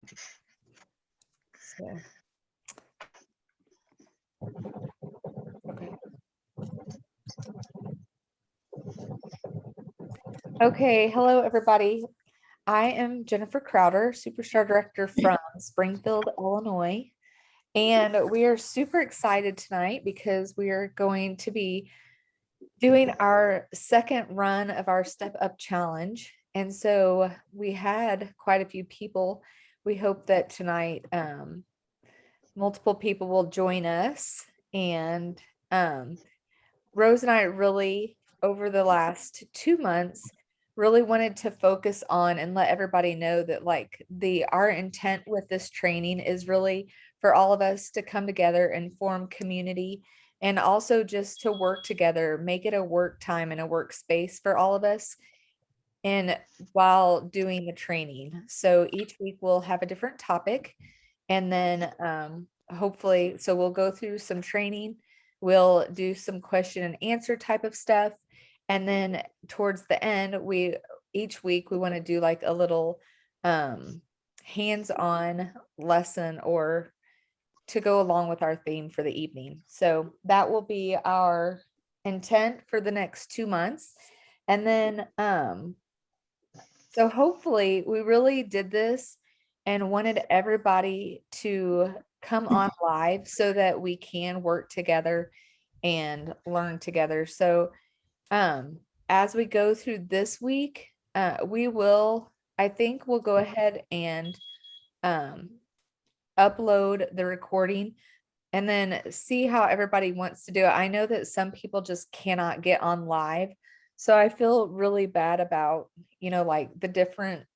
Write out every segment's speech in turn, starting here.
So. Okay, hello everybody. I am Jennifer Crowder, Superstar Director from Springfield, Illinois. And we are super excited tonight because we are going to be doing our second run of our Step Up Challenge. And so we had quite a few people. We hope that tonight multiple people will join us. And Rose and I really, over the last 2 months, really wanted to focus on and let everybody know that our intent with this training is really for all of us to come together and form community, and also just to work together, make it a work time and a workspace for all of us, and while doing the training. So each week we'll have a different topic, and then hopefully, so we'll go through some training, we'll do some question and answer type of stuff, and then towards the end, each week we want to do like a little hands-on lesson or to go along with our theme for the evening. So that will be our intent for the next 2 months. And then so hopefully we really did this and wanted everybody to come on live so that we can work together and learn together. So as we go through this week, I think we'll go ahead and upload the recording and then see how everybody wants to do it. I know that some people just cannot get on live. So I feel really bad about, like the different,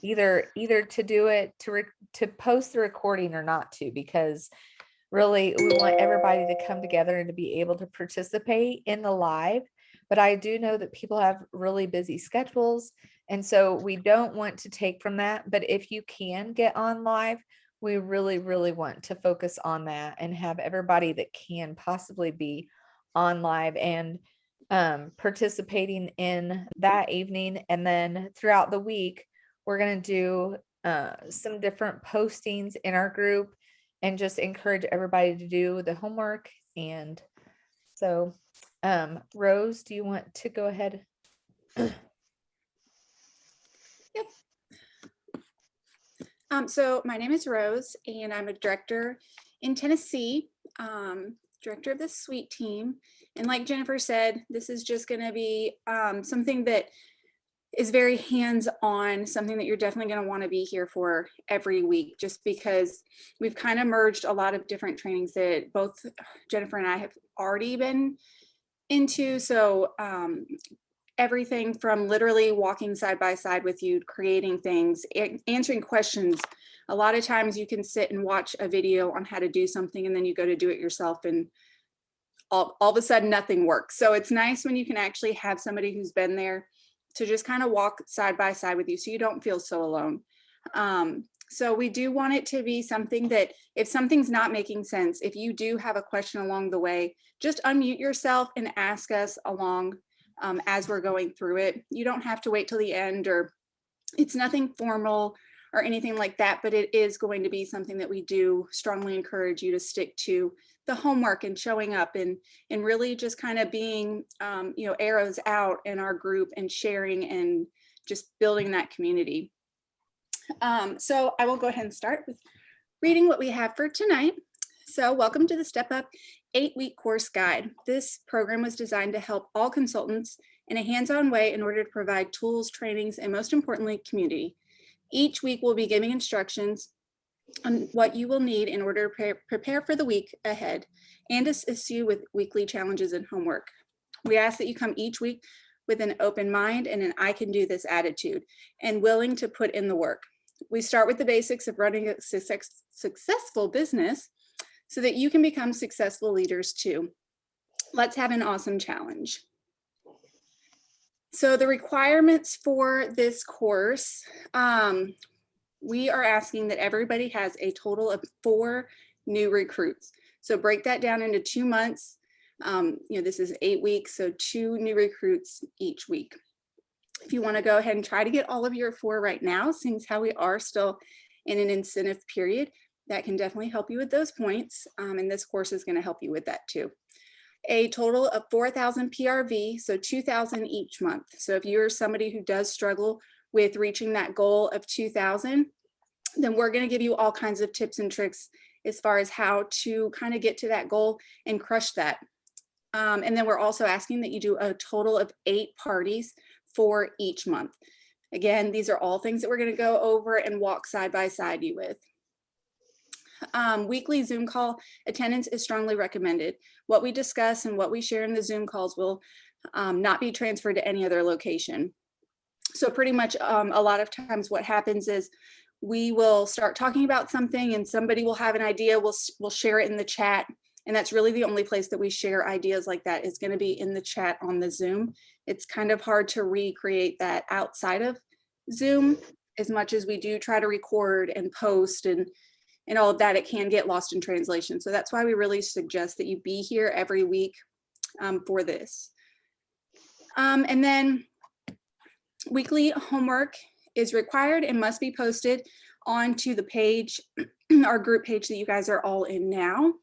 either to do it, to post the recording or not to, because really we want everybody to come together and to be able to participate in the live. But I do know that people have really busy schedules. And so we don't want to take from that. But if you can get on live, we really, really want to focus on that and have everybody that can possibly be on live and participating in that evening. And then throughout the week, we're going to do some different postings in our group and just encourage everybody to do the homework. And so, Rose, do you want to go ahead? Yep. So my name is Rose, and I'm a director in Tennessee, director of the SWEET team. And like Jennifer said, this is just going to be something that is very hands-on, something that you're definitely going to want to be here for every week, just because we've kind of merged a lot of different trainings that both Jennifer and I have already been into. So everything from literally walking side by side with you, creating things, answering questions. A lot of times you can sit and watch a video on how to do something, and then you go to do it yourself, and all of a sudden nothing works. So it's nice when you can actually have somebody who's been there to just kind of walk side by side with you, so you don't feel so alone. So we do want it to be something that if something's not making sense, if you do have a question along the way, just unmute yourself and ask us along as we're going through it. You don't have to wait till the end, or it's nothing formal or anything like that, but it is going to be something that we do strongly encourage you to stick to the homework and showing up and really just kind of being, arrows out in our group and sharing and just building that community. So I will go ahead and start with reading what we have for tonight. So welcome to the Step Up 8-week course guide. This program was designed to help all consultants in a hands-on way in order to provide tools, trainings, and most importantly, community. Each week we'll be giving instructions on what you will need in order to prepare for the week ahead and assist you with weekly challenges and homework. We ask that you come each week with an open mind and an I can do this attitude and willing to put in the work. We start with the basics of running a successful business so that you can become successful leaders too. Let's have an awesome challenge. So the requirements for this course, we are asking that everybody has a total of 4 new recruits. So break that down into 2 months. This is 8 weeks, so 2 new recruits each week. If you want to go ahead and try to get all of your 4 right now, since how we are still in an incentive period, that can definitely help you with those points. And this course is going to help you with that too. A total of 4,000 PRV, so 2,000 each month. So if you're somebody who does struggle with reaching that goal of 2,000, then we're going to give you all kinds of tips and tricks as far as how to kind of get to that goal and crush that. And then we're also asking that you do a total of 8 parties for each month. Again, these are all things that we're going to go over and walk side by side you with. Weekly Zoom call attendance is strongly recommended. What we discuss and what we share in the Zoom calls will not be transferred to any other location. So pretty much a lot of times what happens is we will start talking about something and somebody will have an idea, we'll share it in the chat. And that's really the only place that we share ideas like that is going to be in the chat on the Zoom. It's kind of hard to recreate that outside of Zoom. As much as we do try to record and post and all of that, it can get lost in translation. So that's why we really suggest that you be here every week for this. And then weekly homework is required and must be posted onto the page, our group page that you guys are all in now.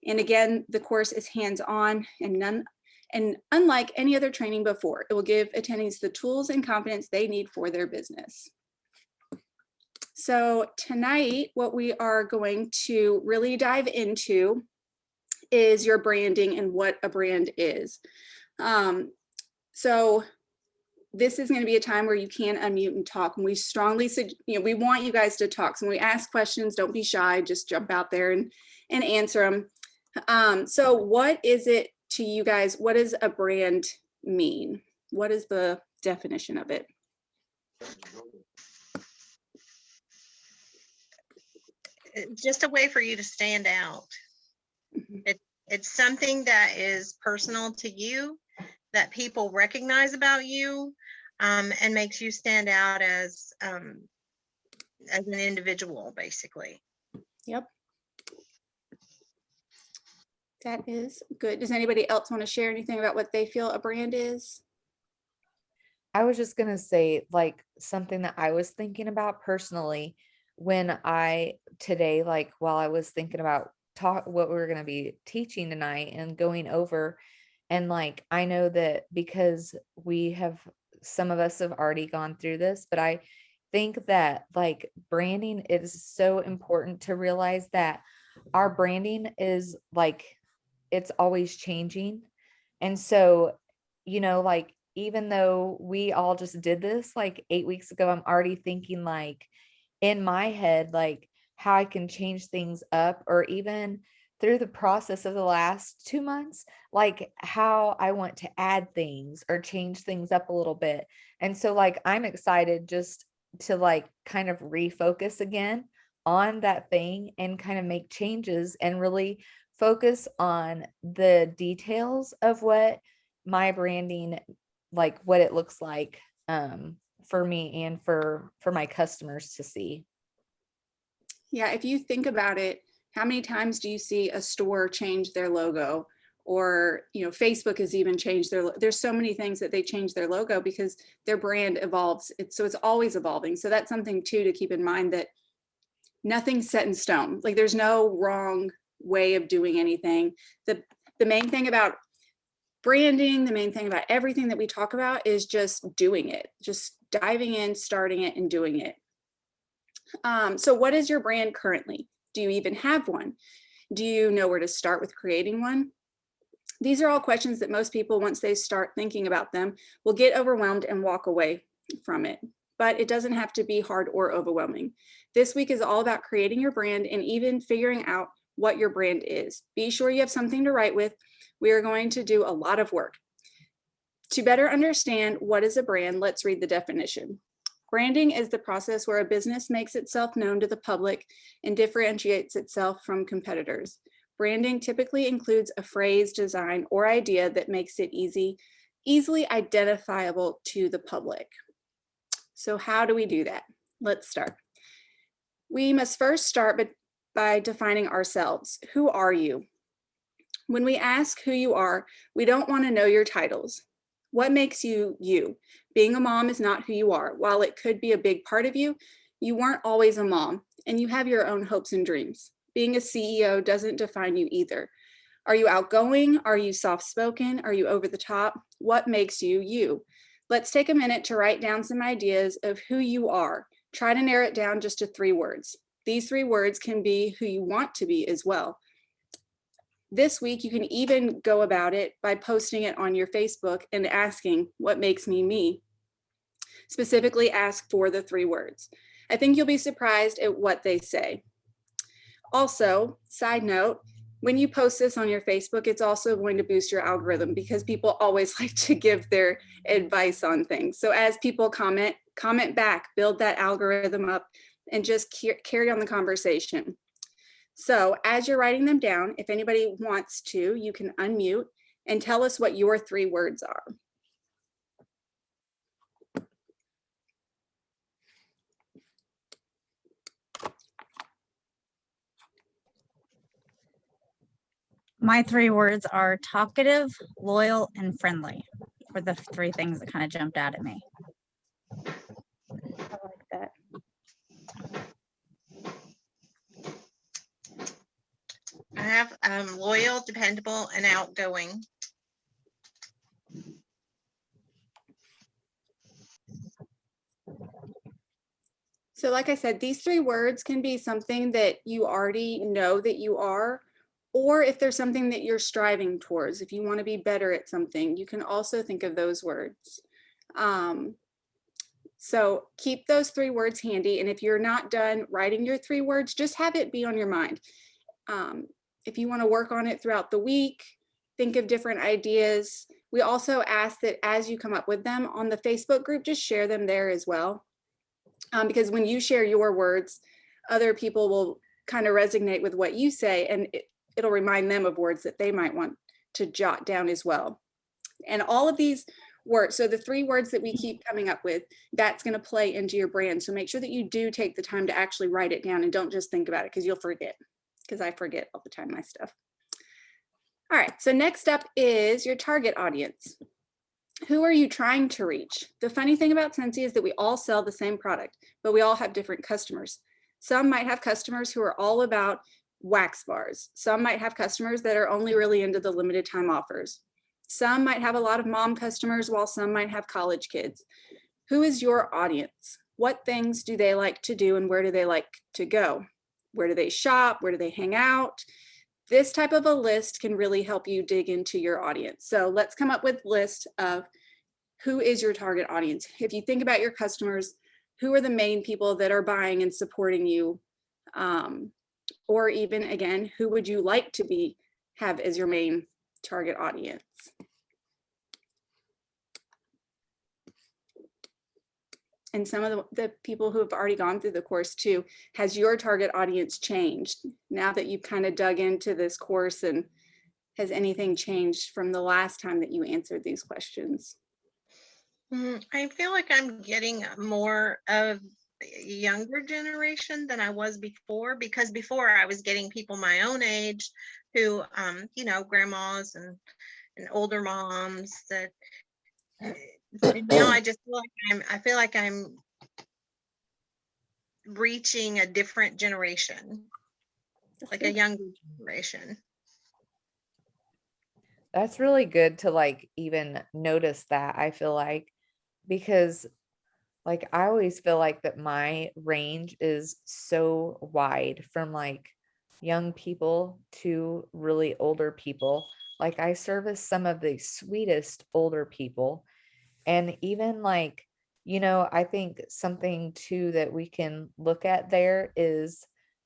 And again, the course is hands-on and unlike any other training before, it will give attendees the tools and confidence they need for their business. So tonight, what we are going to really dive into is your branding and what a brand is. So this is going to be a time where you can unmute and talk. And we strongly, we want you guys to talk. So when we ask questions, don't be shy, just jump out there and answer them. So what is it to you guys? What does a brand mean? What is the definition of it? Just a way for you to stand out. It's something that is personal to you, that people recognize about you, and makes you stand out as an individual, basically. Yep. That is good. Does anybody else want to share anything about what they feel a brand is? I was just going to say, like, something that I was thinking about personally when today, like, while I was thinking about what we were going to be teaching tonight and going over, and like, I know that because some of us have already gone through this, but I think that like branding is so important to realize that our branding is like, it's always changing. And so, like, even though we all just did this like 8 weeks ago, I'm already thinking like in my head, like how I can change things up, or even through the process of the last 2 months, like how I want to add things or change things up a little bit. And so like, I'm excited just to like kind of refocus again on that thing and kind of make changes and really focus on the details of what my branding, like what it looks like for me and for my customers to see. Yeah, if you think about it, how many times do you see a store change their logo? Or, Facebook has even changed there's so many things that they change their logo because their brand evolves. So it's always evolving. So that's something too to keep in mind, that nothing's set in stone. Like there's no wrong way of doing anything. The main thing about branding, the main thing about everything that we talk about is just doing it, just diving in, starting it, and doing it. So what is your brand currently? Do you even have one? Do you know where to start with creating one? These are all questions that most people, once they start thinking about them, will get overwhelmed and walk away from it. But it doesn't have to be hard or overwhelming. This week is all about creating your brand and even figuring out what your brand is. Be sure you have something to write with. We are going to do a lot of work. To better understand what is a brand, let's read the definition. Branding is the process where a business makes itself known to the public and differentiates itself from competitors. Branding typically includes a phrase, design, or idea that makes it easily identifiable to the public. So how do we do that? Let's start. We must first start by defining ourselves. Who are you? When we ask who you are, we don't want to know your titles. What makes you you? Being a mom is not who you are. While it could be a big part of you, You weren't always a mom, and you have your own hopes and dreams. Being a CEO doesn't define you either. Are you outgoing? Are you soft-spoken? Are you over the top? What makes you you? Let's take a minute to write down some ideas of who you are. Try to narrow it down just to 3 words. These 3 words can be who you want to be as well. This week, you can even go about it by posting it on your Facebook and asking, what makes me me? Specifically ask for the 3 words. I think you'll be surprised at what they say. Also, side note, when you post this on your Facebook, it's also going to boost your algorithm because people always like to give their advice on things. So as people comment back, build that algorithm up, and just carry on the conversation. So as you're writing them down, if anybody wants to, you can unmute and tell us what your 3 words are. My 3 words are talkative, loyal, and friendly, were the 3 things that kind of jumped out at me. I like that. I have loyal, dependable, and outgoing. So like I said, these 3 words can be something that you already know that you are, or if there's something that you're striving towards, if you want to be better at something, you can also think of those words. So keep those 3 words handy. And if you're not done writing your 3 words, just have it be on your mind. If you want to work on it throughout the week, think of different ideas. We also ask that as you come up with them on the Facebook group, just share them there as well. Because when you share your words, other people will kind of resonate with what you say, and it'll remind them of words that they might want to jot down as well. And all of these words, so the 3 words that we keep coming up with, that's going to play into your brand. So make sure that you do take the time to actually write it down and don't just think about it, because you'll forget, because I forget all the time my stuff. All right, so next up is your target audience. Who are you trying to reach? The funny thing about Scentsy is that we all sell the same product, but we all have different customers. Some might have customers who are all about wax bars. Some might have customers that are only really into the limited time offers. Some might have a lot of mom customers, while some might have college kids. Who is your audience? What things do they like to do, and where do they like to go? Where do they shop? Where do they hang out? This type of a list can really help you dig into your audience. So let's come up with a list of who is your target audience. If you think about your customers, who are the main people that are buying and supporting you? Or even, again, who would you like to have as your main target audience? And some of the people who have already gone through the course too, has your target audience changed now that you've kind of dug into this course, and has anything changed from the last time that you answered these questions? I feel like I'm getting more of a younger generation than I was before, because before I was getting people my own age who, grandmas and older moms that now I just feel like I'm reaching a different generation, like a younger generation. That's really good to like even notice that, I feel like, because like I always feel like that my range is so wide, from like young people to really older people. Like I service some of the sweetest older people. And even like, I think something too that we can look at there is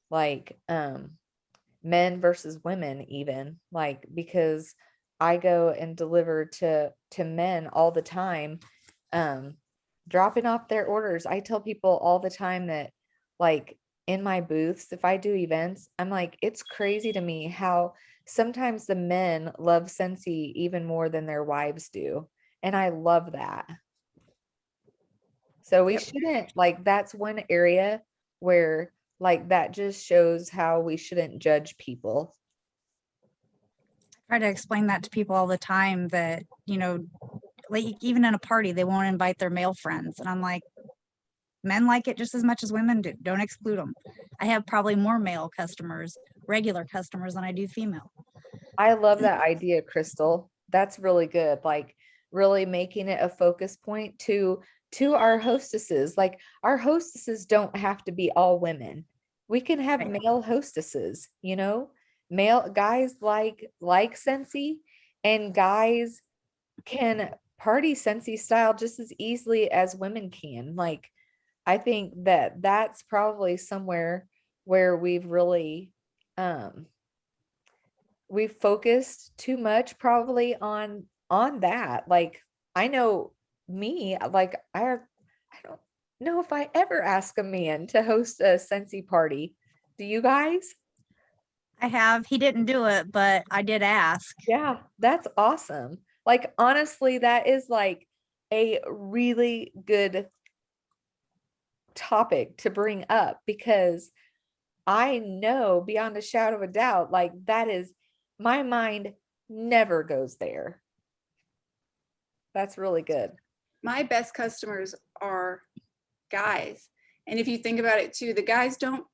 like men versus women, even like, because I go and deliver to men all the time, dropping off their orders. I tell people all the time that like in my booths, if I do events, I'm like, it's crazy to me how sometimes the men love Scentsy even more than their wives do. And I love that. So we shouldn't, like, that's one area where like that just shows how we shouldn't judge people. I try to explain that to people all the time, that, like even in a party, they won't invite their male friends. And I'm like, Men like it just as much as women do. Don't exclude them. I have probably more male customers, regular customers, than I do female. I love that idea, Crystal. That's really good. Like really making it a focus point to our hostesses. Like our hostesses don't have to be all women. We can have Right. male hostesses, you know? Male guys like Scentsy, and guys can party Scentsy style just as easily as women can. Like I think that that's probably somewhere where um we've focused too much probably on that. Like I know me, like I don't know if I ever ask a man to host a Scentsy party. Do you guys? I have. He didn't do it, but I did ask. Yeah, that's awesome. Like honestly, that is like a really good topic to bring up because I know beyond a shadow of a doubt, like that is my mind never goes there. That's really good. My best customers are guys. And if you think about it too, the guys don't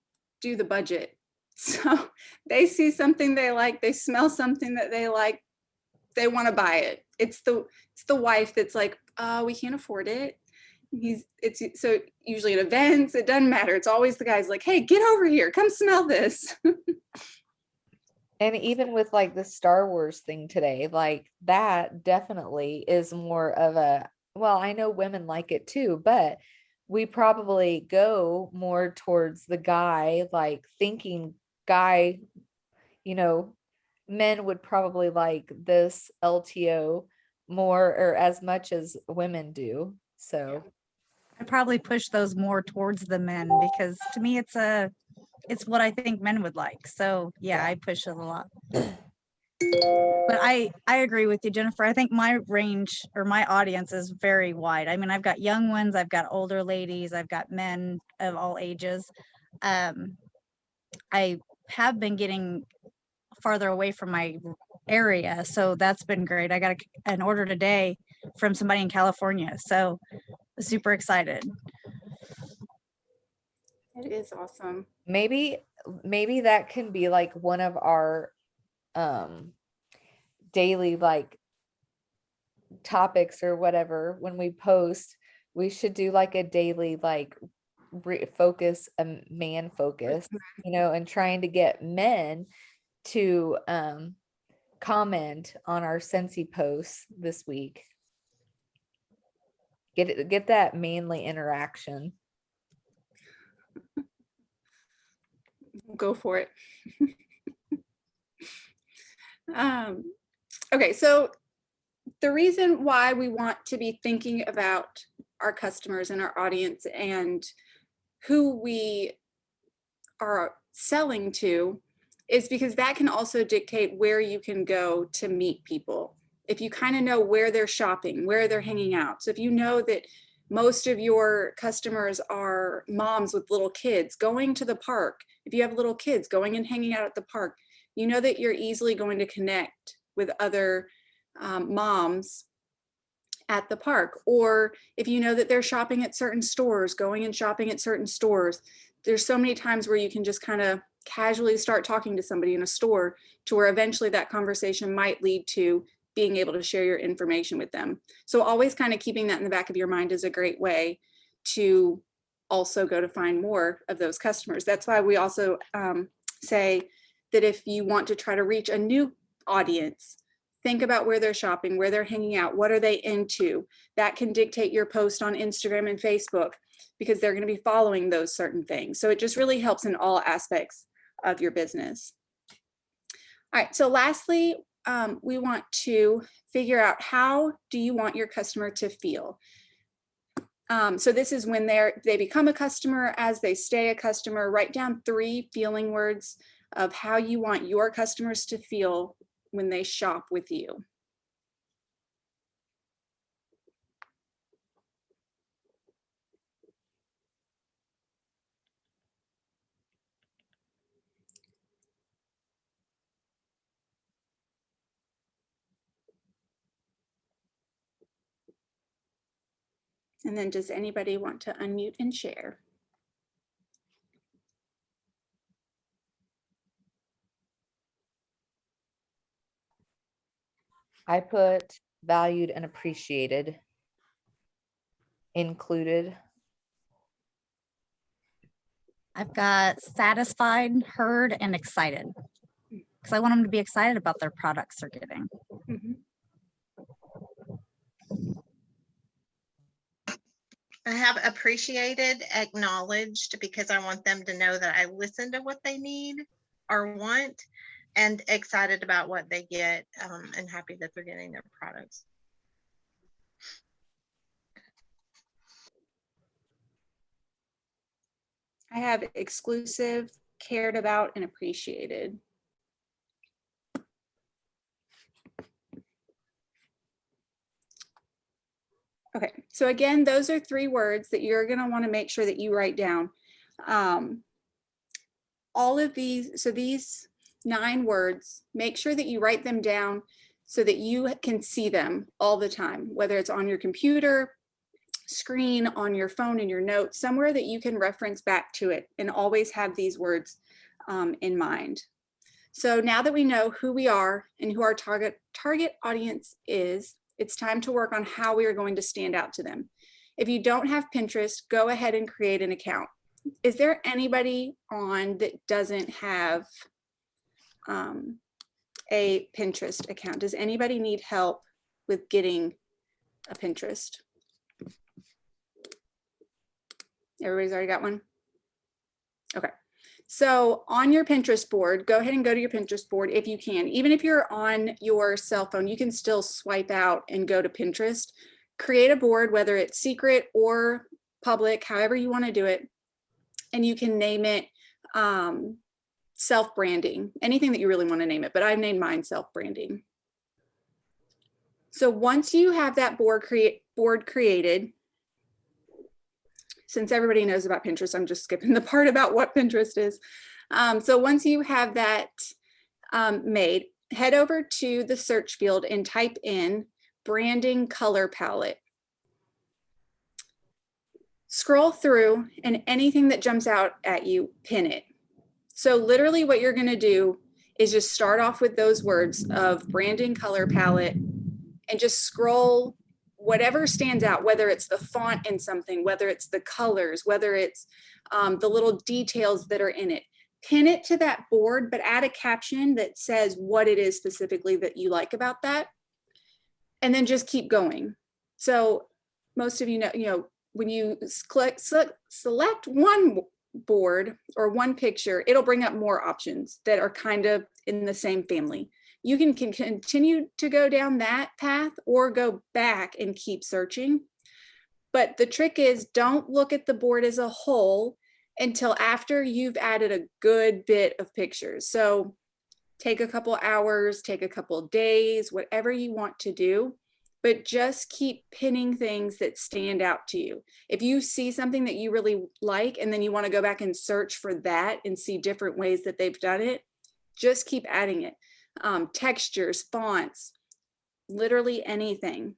do the budget. So they see something they like, they smell something that they like, they want to buy it. It's the wife that's like, we can't afford it. It's so usually at events, it doesn't matter. It's always the guys like, hey, get over here, come smell this. And even with like the Star Wars thing today, like that definitely is more of a, well, I know women like it too, but we probably go more towards the guy, like thinking guy, you know, men would probably like this LTO more or as much as women do. So I probably push those more towards the men because to me it's what I think men would like. So yeah, I push it a lot. But I agree with you, Jennifer. I think my range or my audience is very wide. I mean, I've got young ones, I've got older ladies, I've got men of all ages. I have been getting farther away from my area, so that's been great. I got an order today from somebody in California, so super excited. It is awesome. maybe that can be like one of our um daily like topics or whatever when we post. We should do like a daily like focus, a man focus, you know, and trying to get men to comment on our Scentsy posts this week. Get that manly interaction. Go for it. Okay, so the reason why we want to be thinking about our customers and our audience and who we are selling to is because that can also dictate where you can go to meet people. If you kind of know where they're shopping, where they're hanging out. So if you know that most of your customers are moms with little kids going to the park, if you have little kids going and hanging out at the park, you know that you're easily going to connect with other moms at the park. Or if you know that they're shopping at certain stores, going and shopping at certain stores, there's so many times where you can just kind of casually start talking to somebody in a store to where eventually that conversation might lead to being able to share your information with them. So always kind of keeping that in the back of your mind is a great way to also go to find more of those customers. That's why we also say that if you want to try to reach a new audience, think about where they're shopping, where they're hanging out, what are they into. That can dictate your post on Instagram and Facebook because they're going to be following those certain things. So it just really helps in all aspects of your business. All right, so lastly, we want to figure out, how do you want your customer to feel? So this is when they become a customer, as they stay a customer. Write down 3 feeling words of how you want your customers to feel when they shop with you. And then does anybody want to unmute and share? I put valued and appreciated, included. I've got satisfied, heard, and excited. Because I want them to be excited about their products they're getting. Mhm. I have appreciated, acknowledged, because I want them to know that I listen to what they need or want, and excited about what they get, and happy that they're getting their products. I have exclusive, cared about, and appreciated. Okay, so again, those are 3 words that you're going to want to make sure that you write down. All of these, so these 9 words, make sure that you write them down so that you can see them all the time, whether it's on your computer screen, on your phone, in your notes, somewhere that you can reference back to it and always have these words in mind. So now that we know who we are and who our target audience is, it's time to work on how we are going to stand out to them. If you don't have Pinterest, go ahead and create an account. Is there anybody on that doesn't have a Pinterest account? Does anybody need help with getting a Pinterest? Everybody's already got one? Okay. So on your Pinterest board, go ahead and go to your Pinterest board if you can. Even if you're on your cell phone, you can still swipe out and go to Pinterest. Create a board, whether it's secret or public, however you want to do it. And you can name it self-branding, anything that you really want to name it, but I've named mine self-branding. So once you have that board created, since everybody knows about Pinterest, I'm just skipping the part about what Pinterest is. So once you have that made, head over to the search field and type in branding color palette. Scroll through, and anything that jumps out at you, pin it. So literally what you're going to do is just start off with those words of branding color palette and just scroll whatever stands out, whether it's the font in something, whether it's the colors, whether it's the little details that are in it. Pin it to that board, but add a caption that says what it is specifically that you like about that. And then just keep going. So most of you know, when you select one board or one picture, it'll bring up more options that are kind of in the same family. You can continue to go down that path or go back and keep searching. But the trick is, don't look at the board as a whole until after you've added a good bit of pictures. So take a couple hours, take a couple days, whatever you want to do, but just keep pinning things that stand out to you. If you see something that you really like and then you want to go back and search for that and see different ways that they've done it, just keep adding it. Textures, fonts, literally anything.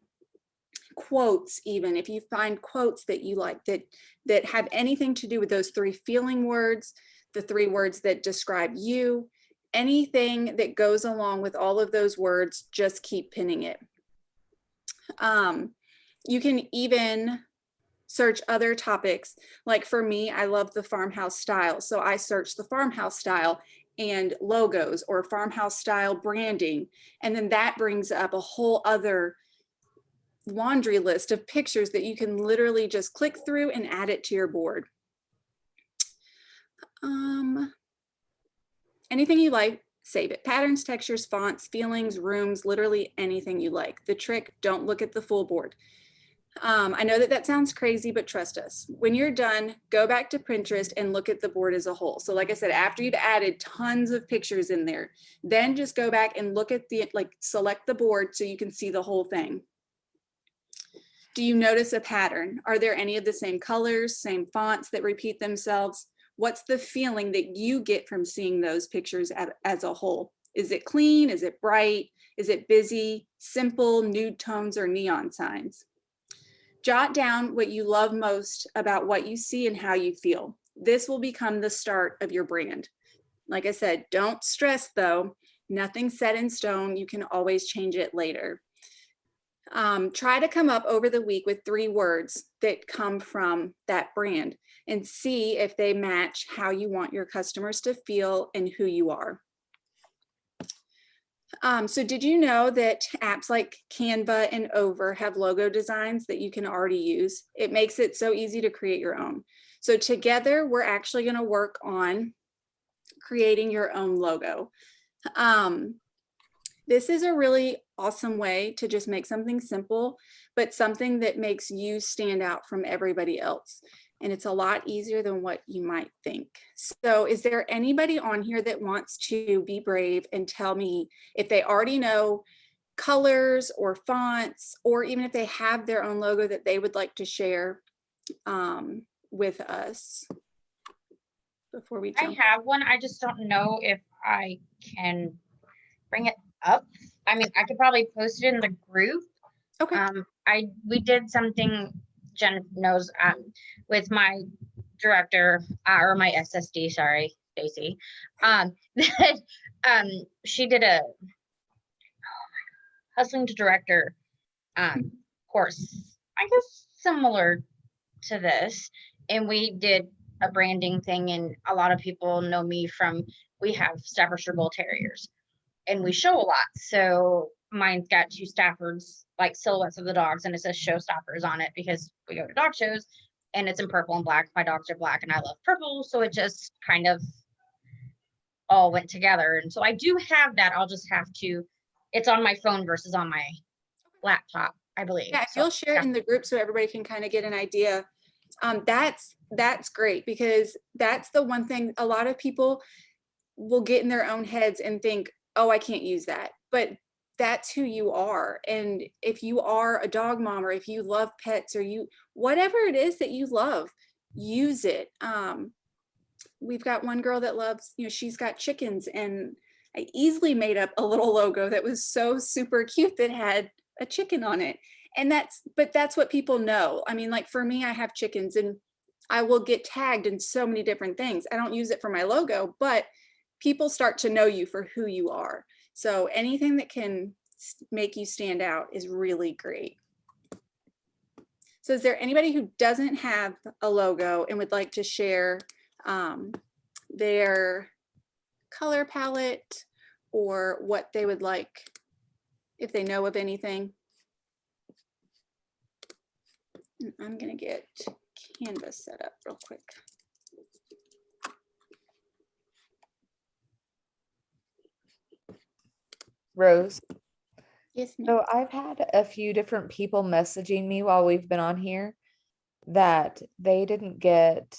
Quotes, even if you find quotes that you like that have anything to do with those 3 feeling words, the 3 words that describe you, anything that goes along with all of those words, just keep pinning it. You can even search other topics. Like for me, I love the farmhouse style. So I search the farmhouse style and logos or farmhouse style branding. And then that brings up a whole other laundry list of pictures that you can literally just click through and add it to your board. Anything you like, save it. Patterns, textures, fonts, feelings, rooms, literally anything you like. The trick, don't look at the full board. I know that sounds crazy, but trust us. When you're done, go back to Pinterest and look at the board as a whole. So like I said, after you've added tons of pictures in there, then just go back and look at select the board so you can see the whole thing. Do you notice a pattern? Are there any of the same colors, same fonts that repeat themselves? What's the feeling that you get from seeing those pictures as a whole? Is it clean? Is it bright? Is it busy? Simple, nude tones, or neon signs? Jot down what you love most about what you see and how you feel. This will become the start of your brand. Like I said, don't stress though. Nothing's set in stone. You can always change it later. Try to come up over the week with 3 words that come from that brand and see if they match how you want your customers to feel and who you are. So did you know that apps like Canva and Over have logo designs that you can already use? It makes it so easy to create your own. So together, we're actually going to work on creating your own logo. This is a really awesome way to just make something simple, but something that makes you stand out from everybody else. And it's a lot easier than what you might think. So is there anybody on here that wants to be brave and tell me if they already know colors or fonts, or even if they have their own logo that they would like to share with us before we I jump? have one. I just don't know if I can bring it up. I mean, I could probably post it in the group. Okay. We did something, Jen knows, with my director or my SSD, sorry, Stacy. That she did a hustling to director course, I guess similar to this, and we did a branding thing, and a lot of people know me from, we have Staffordshire Bull Terriers and we show a lot. So mine's got 2 Staffords, like silhouettes of the dogs, and it says Showstoppers on it because we go to dog shows and it's in purple and black. My dogs are black and I love purple, so it just kind of all went together. And so I do have that. I'll just have to, it's on my phone versus on my laptop, I believe. Yeah, if So, you'll share it in the group so everybody can kind of get an idea. That's great, because that's the one thing a lot of people will get in their own heads and think, oh, I can't use that. But that's who you are. And if you are a dog mom, or if you love pets, or you, whatever it is that you love, use it. We've got one girl that loves, she's got chickens, and I easily made up a little logo that was so super cute that had a chicken on it. And that's what people know. I mean, like for me, I have chickens and I will get tagged in so many different things. I don't use it for my logo, but people start to know you for who you are. So anything that can make you stand out is really great. So is there anybody who doesn't have a logo and would like to share their color palette or what they would like, if they know of anything? And I'm gonna get Canvas set up real quick. Rose. Yes, ma'am. So I've had a few different people messaging me while we've been on here that they didn't get,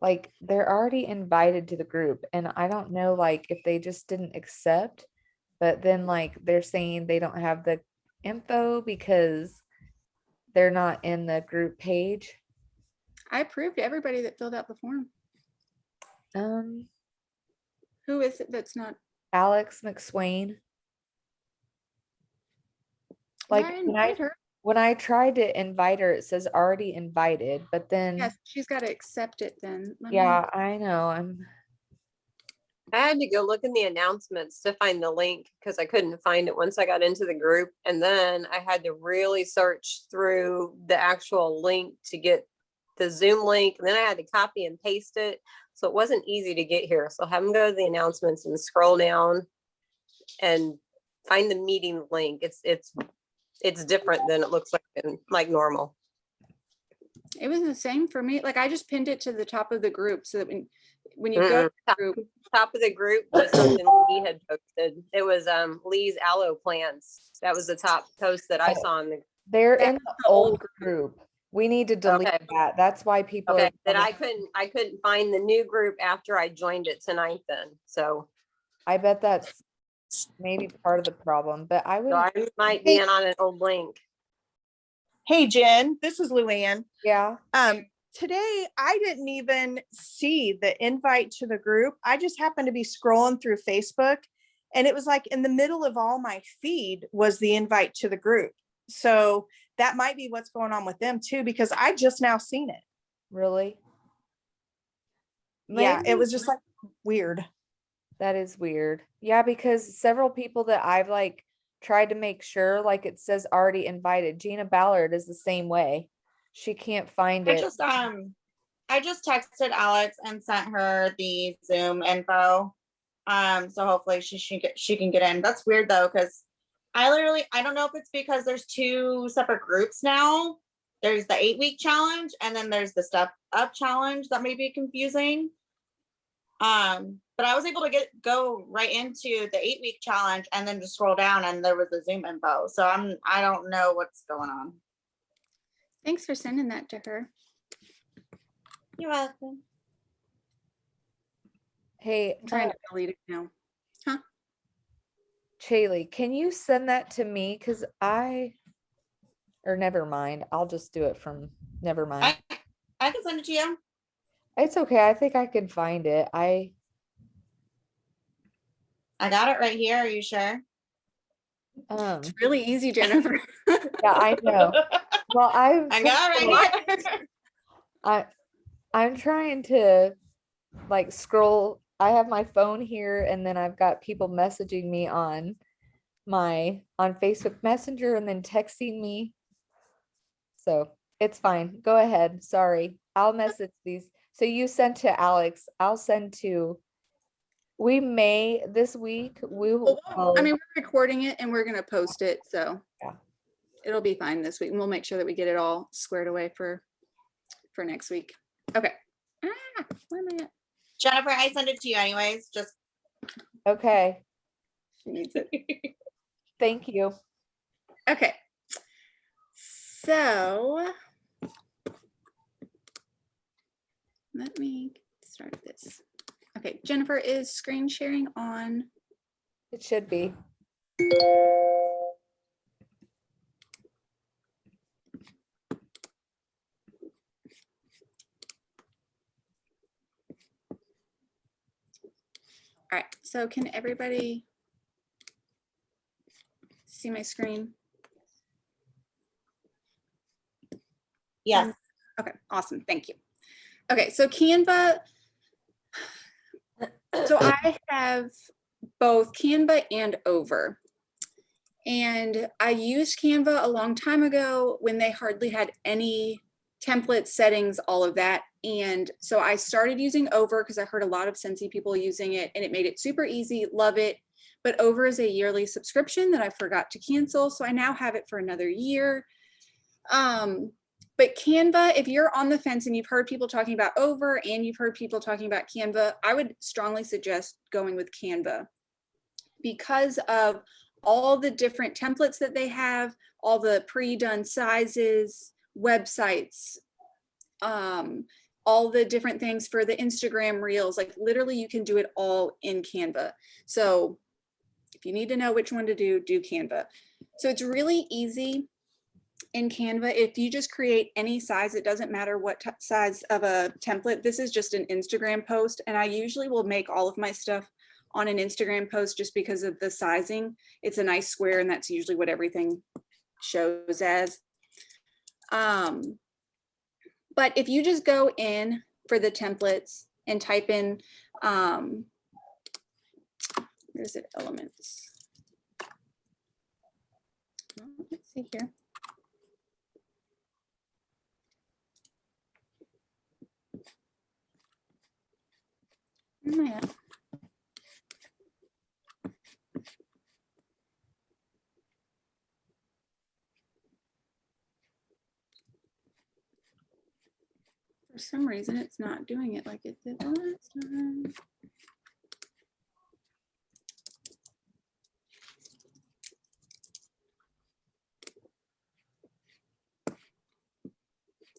like, they're already invited to the group, and I don't know, like, if they just didn't accept, but then like they're saying they don't have the info because they're not in the group page. I approved everybody that filled out the form. Um, Who is it that's not? Alex McSwain. Yeah, Like I when invited her. when I tried to invite her, it says already invited, but then Yes, she's got to accept it then. Let me- yeah, I know. I had to go look in the announcements to find the link because I couldn't find it once I got into the group. And then I had to really search through the actual link to get the Zoom link. And then I had to copy and paste it. So it wasn't easy to get here. So have them go to the announcements and scroll down and find the meeting link. It's different than it looks like normal. It was the same for me. Like I just pinned it to the top of the group so that when you go to the group, Top of the group was something Lee had posted. It was Lee's aloe plants. That was the top post that I saw in the. They're in That's the the old old group. We need to delete Okay. that. That's why people Okay, are then coming- I couldn't find the new group after I joined it tonight then. So I bet that's maybe part of the problem, but I would, I might be in on an old link. Hey Jen, this is Luann. yeah. Today I didn't even see the invite to the group. I just happened to be scrolling through Facebook and it was like in the middle of all my feed was the invite to the group. So that might be what's going on with them too, because I just now seen it. Really? Yeah, it Maybe- was just like weird. That is weird. Yeah, because several people that I've like tried to make sure, like it says already invited. Gina Ballard is the same way. She can't find it. I just texted Alex and sent her the Zoom info. So hopefully she can get in. That's weird though, because I don't know if it's because there's two separate groups now. There's the 8-week challenge and then there's the step up challenge that may be confusing. But I was able to go right into the 8-week challenge and then just scroll down and there was the Zoom info. So I don't know what's going on. Thanks for sending that to her. You're welcome. Hey, I'm trying to delete it now. Chaley, can you send that to me? Cause or never mind. I'll just do it from, never mind. I can send it to you. It's okay. I think I can find it. I got it right here. Are you sure? It's really easy, Jennifer. Yeah, I know. Well, I got it right here. I'm trying to like scroll. I have my phone here and then I've got people messaging me on Facebook Messenger and then texting me. So it's fine. Go ahead. Sorry. I'll message these. So you sent to Alex. I'll send to, we may this week, we will. I mean, we're recording it and we're gonna post it, so Yeah. it'll be fine this week. And we'll make sure that we get it all squared away for next week. Okay. Where am I at? Jennifer, I send it to you anyways. Just Okay. She needs it. Thank you. Okay. So let me start this. Okay, Jennifer, is screen sharing on? It should be. All right, so can everybody see my screen? yes. Okay, awesome, thank you. Okay, so Canva. So I have both Canva and Over. And I used Canva a long time ago when they hardly had any templates, settings, all of that. And so I started using Over because I heard a lot of Scentsy people using it and it made it super easy, love it. But Over is a yearly subscription that I forgot to cancel. So I now have it for another year. But Canva, if you're on the fence and you've heard people talking about Over and you've heard people talking about Canva, I would strongly suggest going with Canva because of all the different templates that they have, all the pre-done sizes, websites, all the different things for the Instagram reels. Like literally you can do it all in Canva. So if you need to know which one to do Canva. So it's really easy in Canva. If you just create any size, it doesn't matter what size of a template. This is just an Instagram post. And I usually will make all of my stuff on an Instagram post just because of the sizing. It's a nice square and that's usually what everything shows as. But if you just go in for the templates and type in, where's it, elements? Let's see here. Where am I at? For some reason, it's not doing it like it did the last time.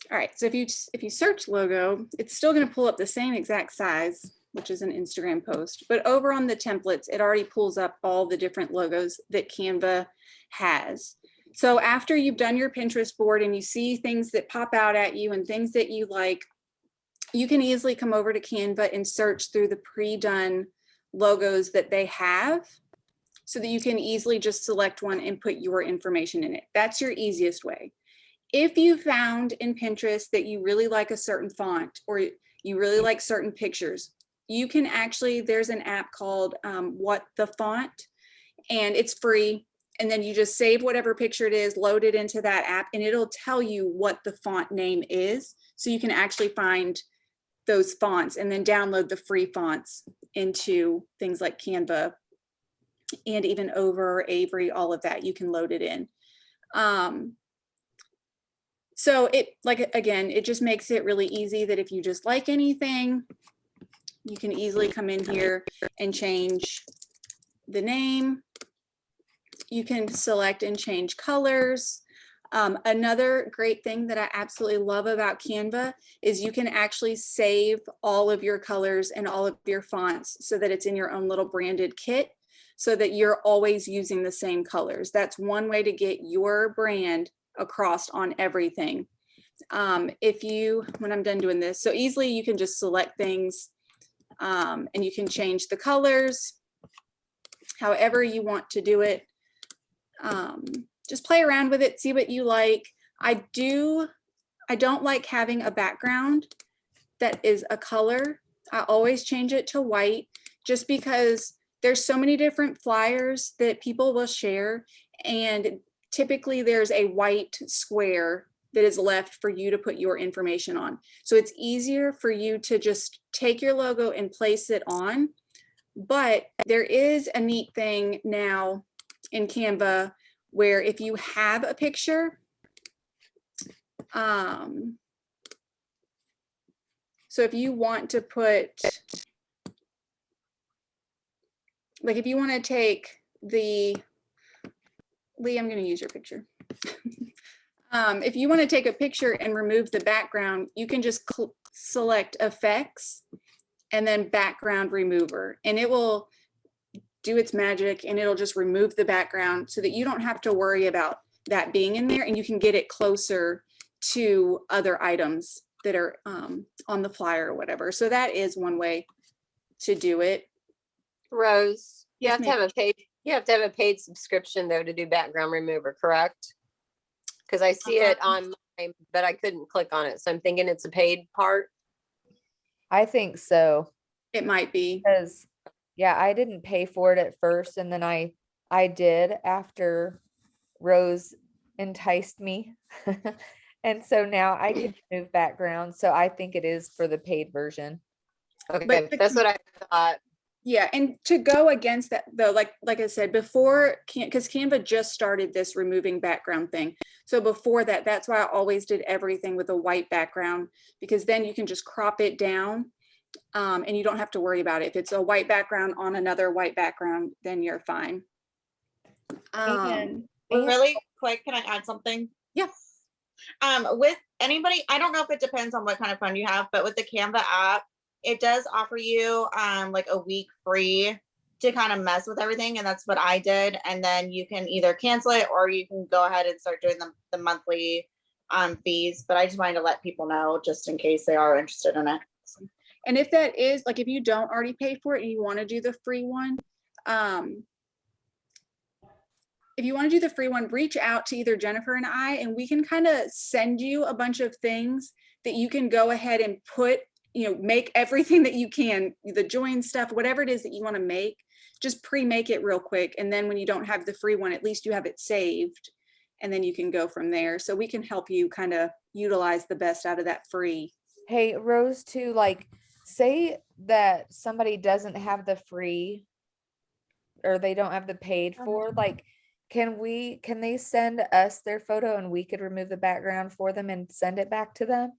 All right, so if you search logo, it's still going to pull up the same exact size, which is an Instagram post. But over on the templates, it already pulls up all the different logos that Canva has. So after you've done your Pinterest board and you see things that pop out at you and things that you like, you can easily come over to Canva and search through the pre-done logos that they have so that you can easily just select one and put your information in it. That's your easiest way. if you found in Pinterest that you really like a certain font or you really like certain pictures, you can actually, there's an app called What the Font, and it's free. And then you just save whatever picture it is, load it into that app, and it'll tell you what the font name is. So you can actually find those fonts and then download the free fonts into things like Canva and even over Avery, all of that, you can load it in. So it, like, again, it just makes it really easy that if you just like anything, you can easily come in here and change the name. You can select and change colors. Another great thing that I absolutely love about Canva is you can actually save all of your colors and all of your fonts so that it's in your own little branded kit so that you're always using the same colors. That's one way to get your brand across on everything. If you, when I'm done doing this, so easily you can just select things and you can change the colors however you want to do it. Just play around with it, see what you like. I don't like having a background that is a color. I always change it to white just because there's so many different flyers that people will share, and typically there's a white square that is left for you to put your information on. So it's easier for you to just take your logo and place it on. But there is a neat thing now in Canva where if you have a picture, so if you want to put, like if you want to take the, Lee, I'm going to use your picture. If you want to take a picture and remove the background, you can just select effects and then background remover, and it will do its magic and it'll just remove the background so that you don't have to worry about that being in there, and you can get it closer to other items that are on the flyer or whatever. So that is one way to do it. Rose, you Yes, have to have a paid, you have to have a paid subscription though to do background remover, correct? Because I see it on mine, but I couldn't click on it. So I'm thinking it's a paid part. I think so. It might be. Because, yeah, I didn't pay for it at first, and then I did after Rose enticed me. And so now I can remove background. So I think it is for the paid version. Okay, that's what I thought. Yeah, and to go against that though, like I said before, because Canva just started this removing background thing. So before that, that's why I always did everything with a white background, because then you can just crop it down and you don't have to worry about it. If it's a white background on another white background, then you're fine. And Really quick, can I add something? Yeah. With anybody, I don't know if it depends on what kind of phone you have, but with the Canva app, it does offer you like a week free to kind of mess with everything. And that's what I did. And then you can either cancel it or you can go ahead and start doing the monthly fees. But I just wanted to let people know just in case they are interested in it. And if that is, like, if you don't already pay for it and you want to do the free one, if you want to do the free one, reach out to either Jennifer and I, and we can kind of send you a bunch of things that you can go ahead and put, you know, make everything that you can, the join stuff, whatever it is that you want to make, just pre-make it real quick. And then when you don't have the free one, at least you have it saved, and then you can go from there. So we can help you kind of utilize the best out of that free. hey, Rose, too, like, say that somebody doesn't have the free or they don't have the paid for, like, can they send us their photo and we could remove the background for them and send it back to them?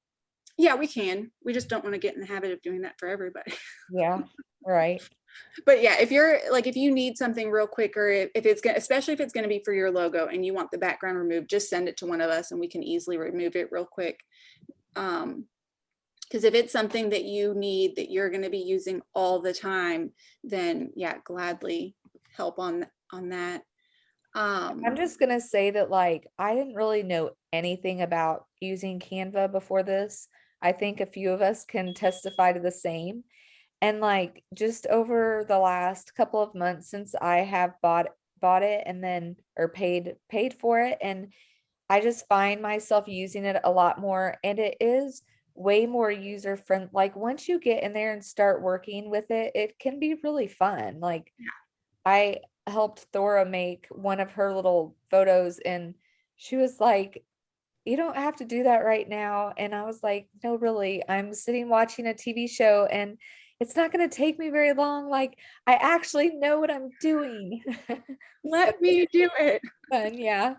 Yeah, we can. We just don't want to get in the habit of doing that for everybody. Yeah, right. But yeah, if you're like, if you need something real quick, or if it's gonna, especially if it's going to be for your logo and you want the background removed, just send it to one of us and we can easily remove it real quick. Because if it's something that you need, that you're going to be using all the time, then yeah, gladly help on that. I'm just gonna say that, like, I didn't really know anything about using Canva before this. I think a few of us can testify to the same. And like, just over the last couple of months since I have bought it and then, or paid for it, and I just find myself using it a lot more, and it is way more user friendly. Like once you get in there and start working with it, it can be really fun. Like I helped Thora make one of her little photos, and she was like, "You don't have to do that right now." And I was like, "No, really, I'm sitting watching a TV show and it's not going to take me very long. Like, I actually know what I'm doing." Let me do it. Fun, yeah.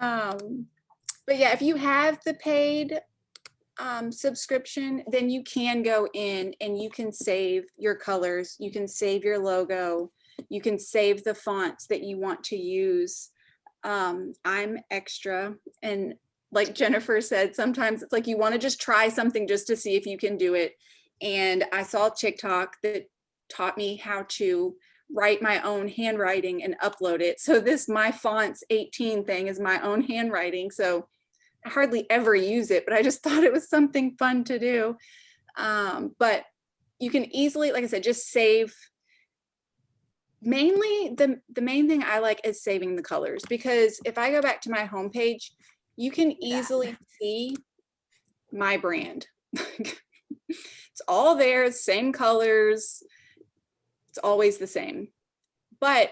But yeah, if you have the paid subscription, then you can go in and you can save your colors, you can save your logo, you can save the fonts that you want to use. I'm extra, and like Jennifer said, sometimes it's like you want to just try something just to see if you can do it. And I saw TikTok that taught me how to write my own handwriting and upload it. So this My Fonts 18 thing is my own handwriting. So I hardly ever use it, but I just thought it was something fun to do. But you can easily, like I said, just save. Mainly the main thing I like is saving the colors, because if I go back to my homepage, you can easily see my brand. It's all there, same colors. It's always the same. But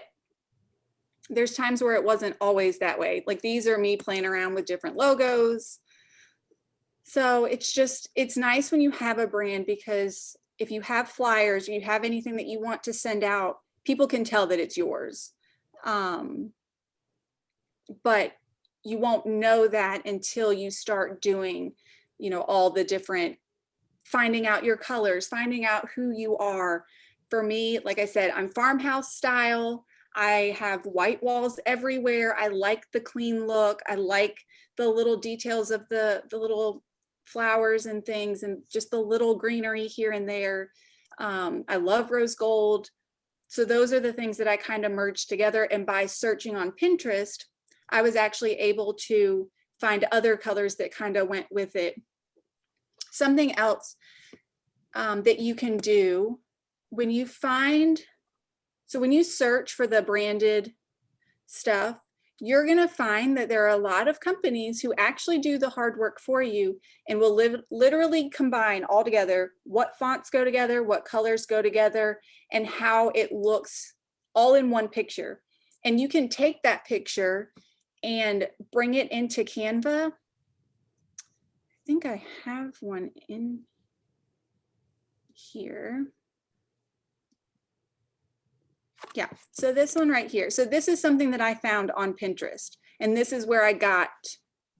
there's times where it wasn't always that way. Like these are me playing around with different logos. So it's nice when you have a brand, because if you have flyers or you have anything that you want to send out, people can tell that it's yours. But you won't know that until you start doing, all the different, finding out your colors, finding out who you are. For me, like I said, I'm farmhouse style. I have white walls everywhere. I like the clean look. I like the little details of the little flowers and things, and just the little greenery here and there. I love rose gold. So those are the things that I kind of merged together. And by searching on Pinterest, I was actually able to find other colors that kind of went with it. Something else that you can do when you when you search for the branded stuff, you're going to find that there are a lot of companies who actually do the hard work for you and will literally combine all together what fonts go together, what colors go together, and how it looks all in one picture. And you can take that picture and bring it into Canva. I think I have one in here. Yeah, so this one right here. So this is something that I found on Pinterest, and this is where I got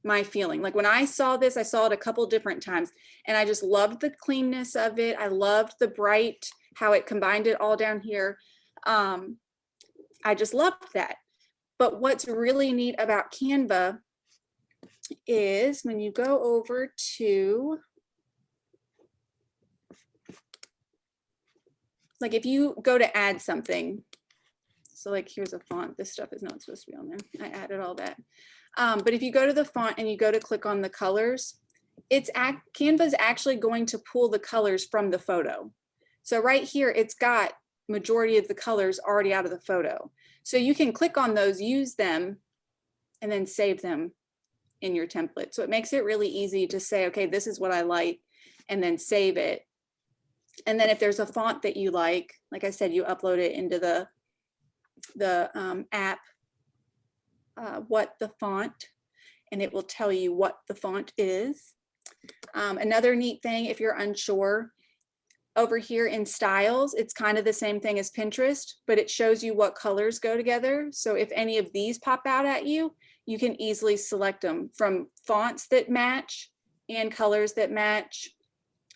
my feeling. Like when I saw this, I saw it a couple different times, and I just loved the cleanness of it. I loved the bright, how it combined it all down here. I just loved that. But what's really neat about Canva is when you go over to, like if you go to add something, so like here's a font, this stuff is not supposed to be on there. I added all that. But if you go to the font and you go to click on the colors, Canva's actually going to pull the colors from the photo. So right here, it's got majority of the colors already out of the photo. So you can click on those, use them, and then save them in your template. So it makes it really easy to say, okay, this is what I like, and then save it. And then if there's a font that you like I said, you upload it into the app, what the font, and it will tell you what the font is. Another neat thing, if you're unsure, over here in styles, it's kind of the same thing as Pinterest, but it shows you what colors go together. So if any of these pop out at you, you can easily select them from fonts that match and colors that match.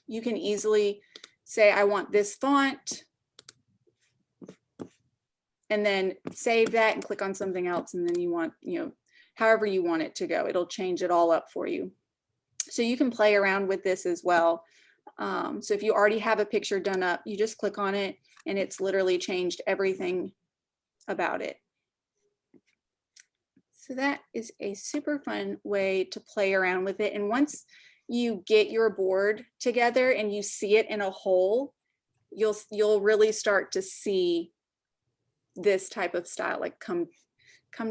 You can easily say, I want this font, and then save that and click on something else. And then you want, however you want it to go, it'll change it all up for you. So you can play around with this as well. So if you already have a picture done up, you just click on it and it's literally changed everything about it. So that is a super fun way to play around with it. And once you get your board together and you see it in a whole, you'll really start to see this type of style like come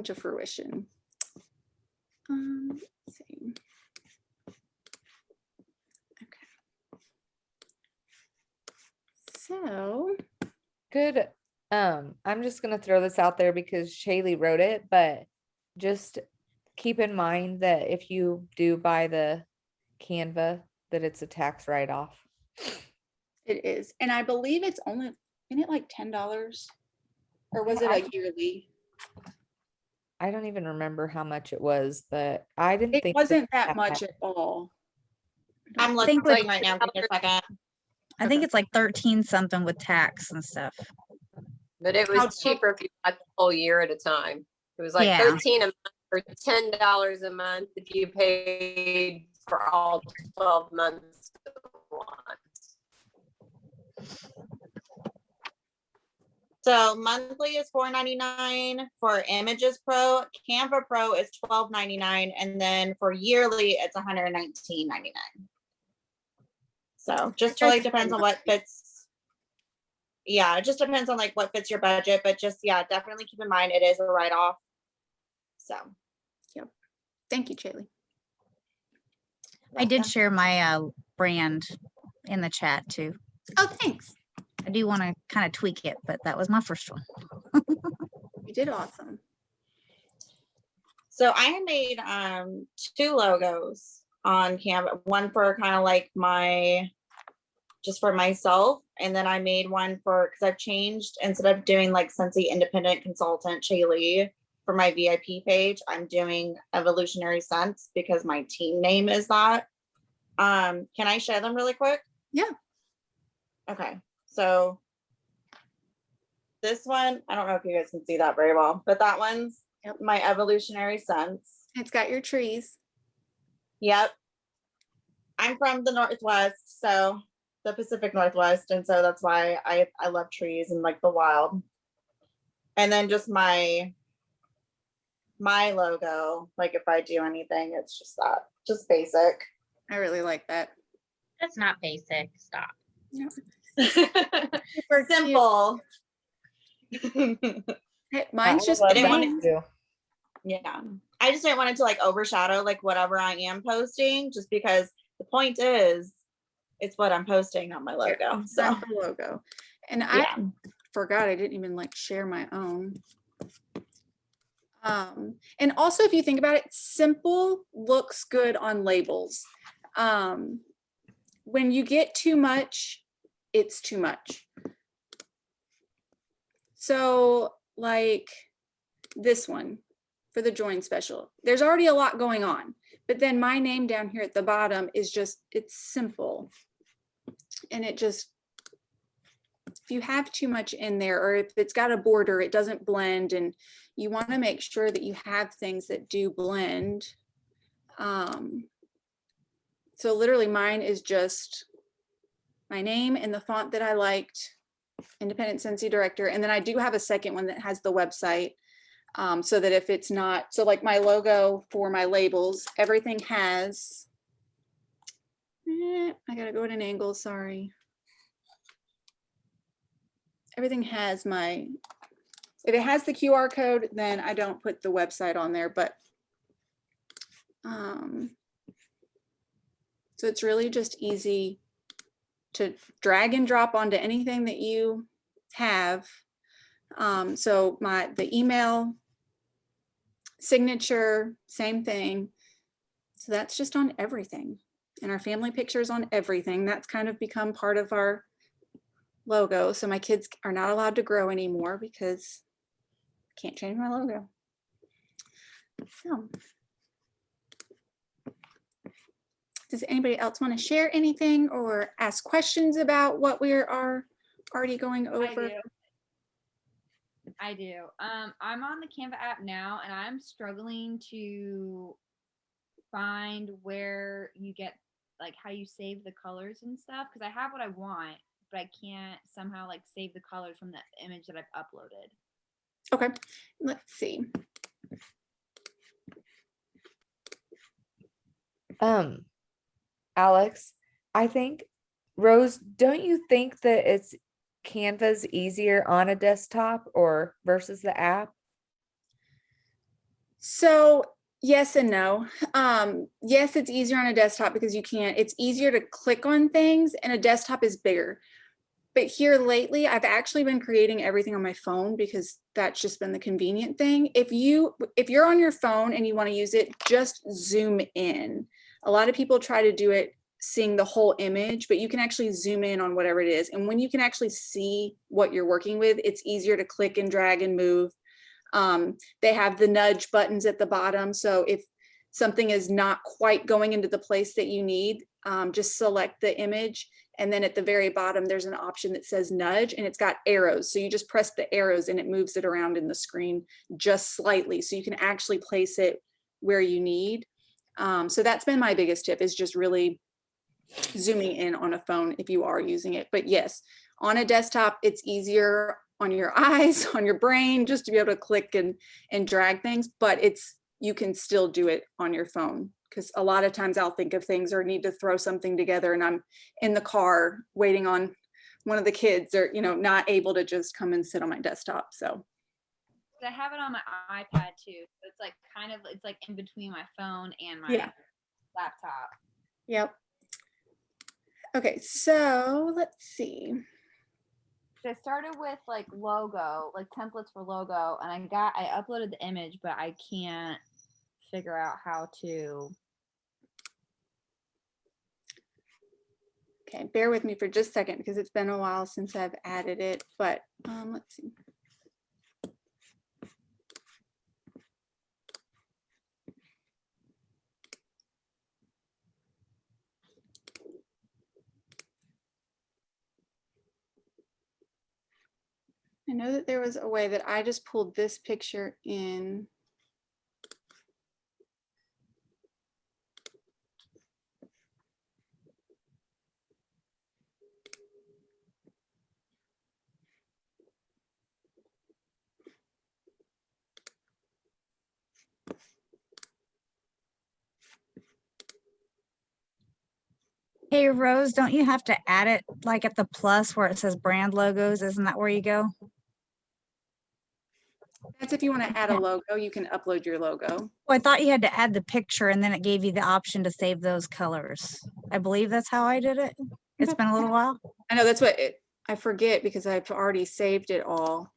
to fruition. Let's see. Okay. So, Good. I'm just gonna throw this out there because Shaylee wrote it, but just keep in mind that if you do buy the Canva, that it's a tax write-off. it is, and I believe it's only, isn't it like $10? Or was it I- a yearly? I don't even remember how much it was, but I didn't It think wasn't that had much at all. I'm think looking with- right now. Give me a second. I think it's like 13 something with tax and stuff. But it How was cheaper if you bought the whole year at a time. It was like Yeah. 13 a month or $10 a month if you paid for all 12 months at once. So monthly is $4.99 for Images Pro. Canva Pro is $12.99, and then for yearly, it's $119.99. So just really depends on what fits. Yeah, it just depends on like what fits your budget, but just, yeah, definitely keep in mind it is a write-off. So. Thank you, Chaley. I did share my brand in the chat too. Oh, thanks. I do want to kind of tweak it, but that was my first one. You did awesome. So I had made 2 logos on Canva, one for kind of like my, just for myself. And then I made one for, because I've changed, instead of doing like Scentsy Independent Consultant Shaylee for my VIP page, I'm doing Evolutionary Scents because my team name is that. Can I share them really quick? Yeah. Okay, so this one, I don't know if you guys can see that very well, but that one's Yep. my Evolutionary Scents. It's got your trees. Yep. I'm from the Northwest, so the Pacific Northwest. And so that's why I love trees and like the wild. And then just my logo, like if I do anything, it's just that, just basic. I really like that. That's not basic. Stop. No. Super cute. Simple. Hey, mine's just I didn't want plain. to. Yeah. I just didn't want it to like overshadow like whatever I am posting, just because the point is it's what I'm posting on my logo. So Not the logo. And I yeah. forgot I didn't even like share my own. And also if you think about it, simple looks good on labels. When you get too much, it's too much. So like this one for the join special, there's already a lot going on, but then my name down here at the bottom is just, it's simple. And it just, if you have too much in there, or if it's got a border, it doesn't blend, and you want to make sure that you have things that do blend. So literally mine is just my name and the font that I liked, Independent Scentsy Director. And then I do have a second one that has the website, so that if it's not, so like my logo for my labels, everything has, I gotta go at an angle, sorry. Everything has my, if it has the QR code, then I don't put the website on there, but so it's really just easy to drag and drop onto anything that you have. So the email, signature, same thing. So that's just on everything. And our family pictures on everything. That's kind of become part of our logo. So my kids are not allowed to grow anymore because I can't change my logo. So, does anybody else want to share anything or ask questions about what we are already going over? I do. I'm on the Canva app now, and I'm struggling to find where you get like how you save the colors and stuff, because I have what I want, but I can't somehow like save the colors from the image that I've uploaded. Okay, let's see. Alex, I think, Rose, don't you think that it's Canva's easier on a desktop or versus the app? So Yes and no. Yes, it's easier on a desktop because it's easier to click on things and a desktop is bigger. But here lately, I've actually been creating everything on my phone because that's just been the convenient thing. If you're on your phone and you want to use it, just zoom in. A lot of people try to do it seeing the whole image, but you can actually zoom in on whatever it is. And when you can actually see what you're working with, it's easier to click and drag and move. They have the nudge buttons at the bottom. So if something is not quite going into the place that you need, just select the image. And then at the very bottom, there's an option that says nudge and it's got arrows. So you just press the arrows and it moves it around in the screen just slightly. So you can actually place it where you need. So that's been my biggest tip, is just really zooming in on a phone if you are using it. But yes, on a desktop, it's easier on your eyes, on your brain, just to be able to click and drag things, but you can still do it on your phone. Because a lot of times I'll think of things or need to throw something together and I'm in the car waiting on one of the kids, or, not able to just come and sit on my desktop. So I have it on my iPad too. So it's like in between my phone and my Yeah. laptop. Yep. Okay, so let's see. So I started with like logo, like templates for logo, and I uploaded the image, but I can't figure out how to. Okay, bear with me for just a second because it's been a while since I've added it, but let's see. I know that there was a way that I just pulled this picture in. Hey, Rose, don't you have to add it like at the plus where it says brand logos? Isn't that where you go? That's if you want to add a logo, you can upload your logo. Well, I thought you had to add the picture and then it gave you the option to save those colors. I believe that's how I did it. It's been a little while. I know that's I forget because I've already saved it all.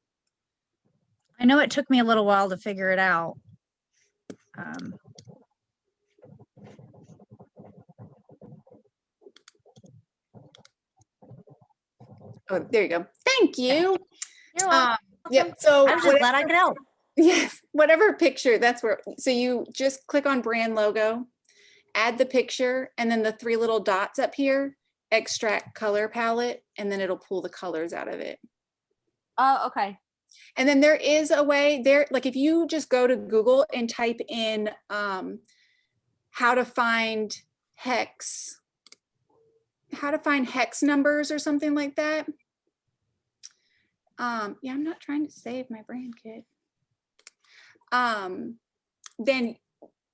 I know it took me a little while to figure it out. Oh, there you go. Thank you. You're welcome. Yep. So I was just glad I could help. yes, whatever picture, that's where, so you just click on brand logo, add the picture, and then the 3 little dots up here, extract color palette, and then it'll pull the colors out of it. Oh, okay. And then there is a way there, like if you just go to Google and type in how to find hex numbers or something like that. Yeah, I'm not trying to save my brand kit. Then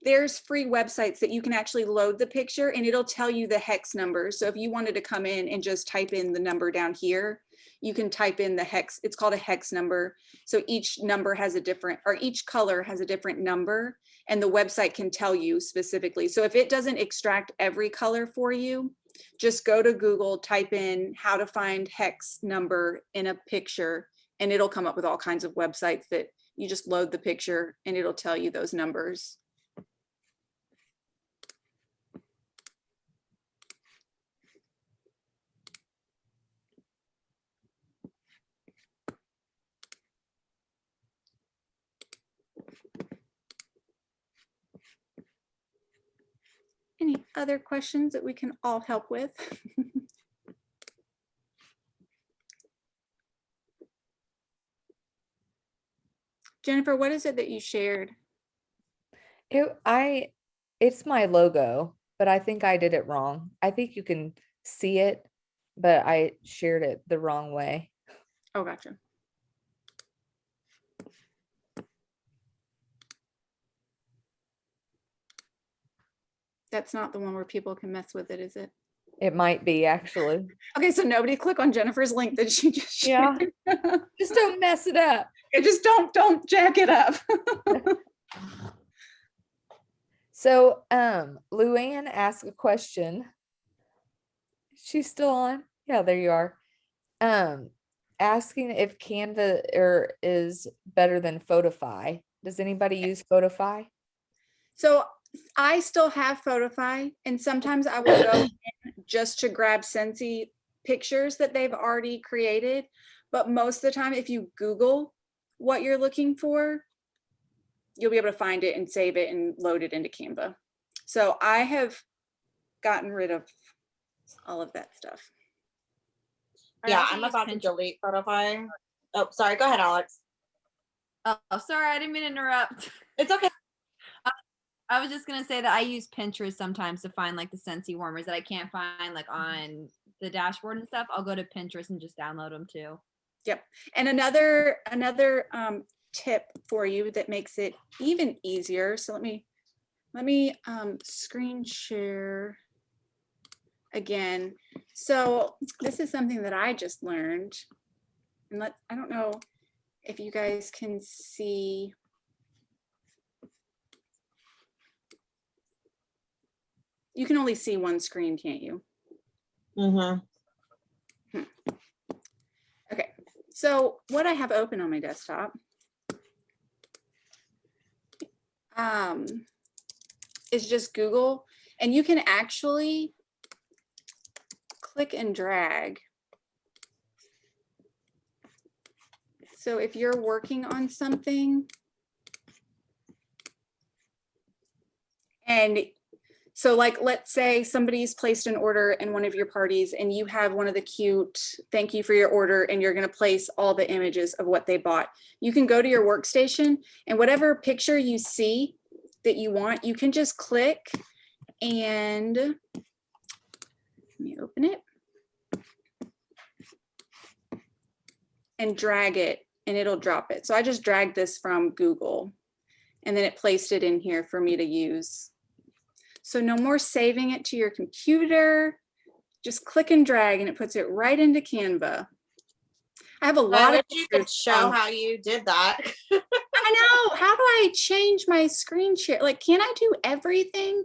there's free websites that you can actually load the picture and it'll tell you the hex number. So if you wanted to come in and just type in the number down here, you can type in the hex. It's called a hex number. So each number has a different, or each color has a different number, and the website can tell you specifically. So if it doesn't extract every color for you, just go to Google, type in how to find hex number in a picture, and it'll come up with all kinds of websites that you just load the picture and it'll tell you those numbers. Any other questions that we can all help with? Jennifer, what is it that you shared? It's my logo, but I think I did it wrong. I think you can see it, but I shared it the wrong way. Oh, gotcha. That's not the one where people can mess with it, is it? It might be actually. Okay, so nobody click on Jennifer's link that she just shared. Yeah. Just don't mess it up. Just don't jack it up. So, Luann asked a question. She's still on? Yeah, there you are. Asking if Canva is better than Photify. Does anybody use Photify? So I still have Photify, and sometimes I will go in just to grab Scentsy pictures that they've already created. But most of the time, if you Google what you're looking for, you'll be able to find it and save it and load it into Canva. So I have gotten rid of all of that stuff. I Yeah, also I'm use about to Pinterest. delete Photify. Oh, sorry. Go ahead, Alex. Oh, sorry, I didn't mean to interrupt. It's okay. I was just gonna say that I use Pinterest sometimes to find like the Scentsy warmers that I can't find like on the dashboard and stuff. I'll go to Pinterest and just download them too. Yep. And another tip for you that makes it even easier. So let me screen share again. So this is something that I just learned, and I don't know if you guys can see. You can only see one screen, can't you? Mm-hmm. Okay, so what I have open on my desktop is just Google, and you can actually click and drag. So if you're working on something, and so like, let's say somebody's placed an order in one of your parties and you have one of the cute thank you for your order, and you're going to place all the images of what they bought. You can go to your workstation, and whatever picture you see that you want, you can just click and let me open it and drag it, and it'll drop it. So I just dragged this from Google, and then it placed it in here for me to use. So no more saving it to your computer. Just click and drag, and it puts it right into Canva. I have a lot of you could show how you did that. I know. How do I change my screen share? Like, can I do everything?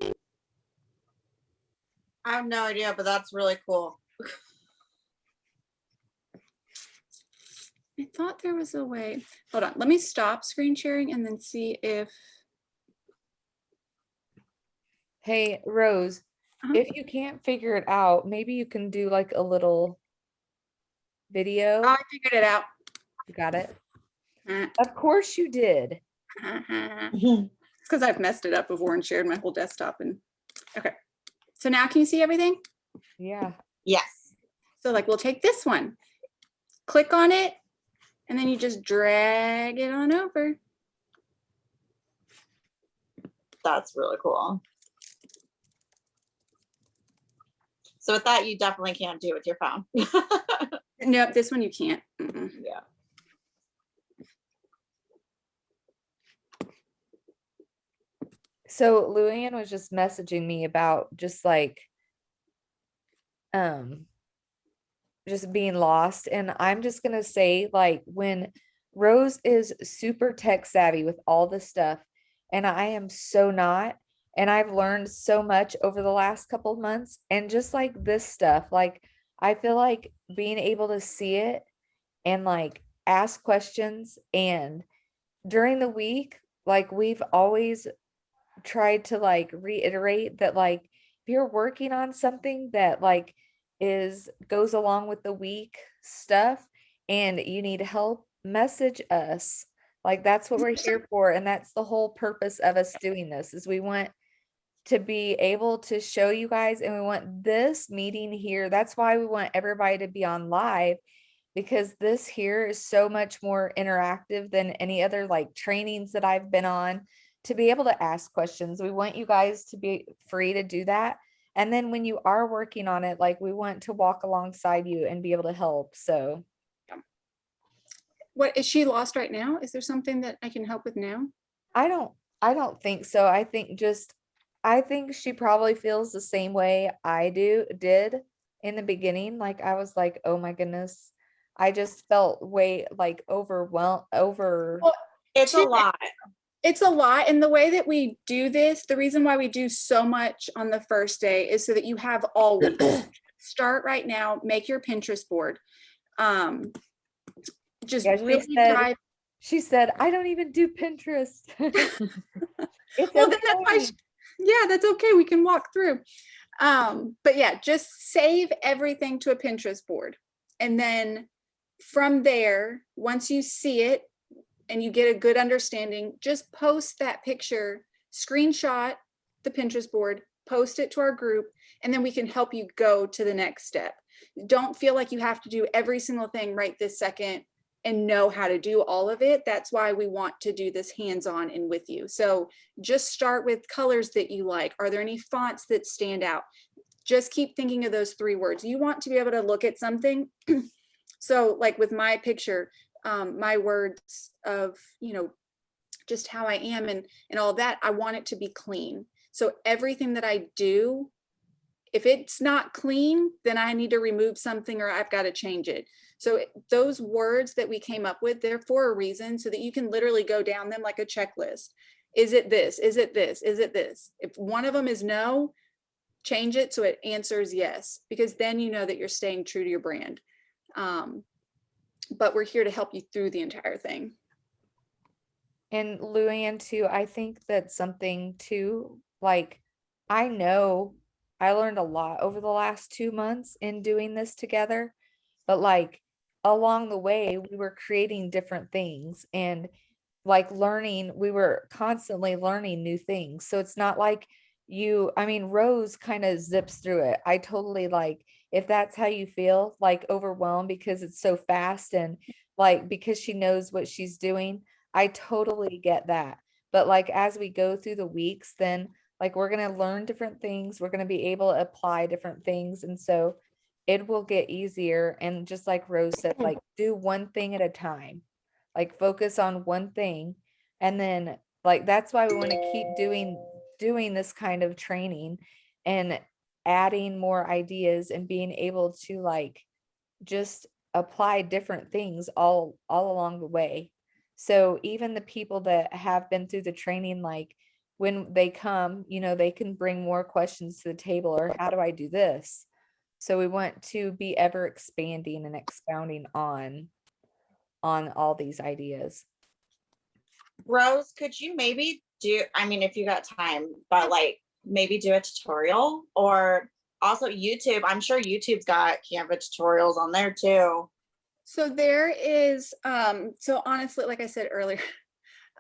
I have no idea, but that's really cool. I thought there was a way. Hold on. Let me stop screen sharing and then see if. Hey, Rose, Uh-huh. if you can't figure it out, maybe you can do like a little video. I figured it out. You got it? Uh, Of course you did. It's because I've messed it up before and shared my whole desktop. And okay. So now can you see everything? Yeah. Yes. So like we'll take this one, click on it, and then you just drag it on over. That's really cool. So with that, you definitely can't do it with your phone. Nope, this one you can't. Mm-mm. Yeah. So Luann was just messaging me about just like just being lost, and I'm just gonna say, like, when Rose is super tech savvy with all this stuff and I am so not, and I've learned so much over the last couple of months, and just like this stuff, like I feel like being able to see it and like ask questions, and during the week, like we've always tried to like reiterate that, like, if you're working on something that like goes along with the week stuff and you need help, message us. Like, that's what we're here for, and that's the whole purpose of us doing this, is we want to be able to show you guys, and we want this meeting here. That's why we want everybody to be on live, because this here is so much more interactive than any other like trainings that I've been on, to be able to ask questions. We want you guys to be free to do that. And then when you are working on it, like, we want to walk alongside you and be able to help. So What is she lost right now? Is there something that I can help with now? I don't think so. I think she probably feels the same way I did in the beginning. Like, I was like, oh my goodness. I just felt way like overwhelmed. It's a lot. It's a lot. And the way that we do this, the reason why we do so much on the first day is so that you have all week. Start right now, make your Pinterest board. Just Yeah, she really said- dive. She said, I don't even do Pinterest. It's Well, then that's why, okay. yeah, that's okay. We can walk through. But yeah, just save everything to a Pinterest board. And then from there, once you see it and you get a good understanding, just post that picture, screenshot the Pinterest board, post it to our group, and then we can help you go to the next step. Don't feel like you have to do every single thing right this second and know how to do all of it. That's why we want to do this hands-on and with you. So just start with colors that you like. Are there any fonts that stand out? Just keep thinking of those 3 words. You want to be able to look at something. So like with my picture, my words of, you know, just how I am and all of that, I want it to be clean. So everything that I do, if it's not clean, then I need to remove something or I've got to change it. So those words that we came up with, they're for a reason, so that you can literally go down them like a checklist. Is it this? Is it this? Is it this? If one of them is no, change it so it answers yes, because then you know that you're staying true to your brand. But we're here to help you through the entire thing. And Luann too, I think that's something too, like, I know I learned a lot over the last 2 months in doing this together, but like along the way, we were creating different things and like learning, we were constantly learning new things. So it's not like I mean, Rose kind of zips through it. I totally like, if that's how you feel, like overwhelmed because it's so fast and like because she knows what she's doing, I totally get that. But like as we go through the weeks, then like we're going to learn different things. We're going to be able to apply different things. And so it will get easier. And just like Rose said, like do one thing at a time, like focus on one thing. And then like, that's why we want to keep doing this kind of training and adding more ideas and being able to like just apply different things all along the way. So even the people that have been through the training, like when they come, you know, they can bring more questions to the table, or how do I do this? So we want to be ever expanding and expounding on all these ideas. Rose, could you maybe do, I mean, if you got time, but like maybe do a tutorial, or also YouTube? I'm sure YouTube's got Canva tutorials on there too. So there is, so honestly, like I said earlier,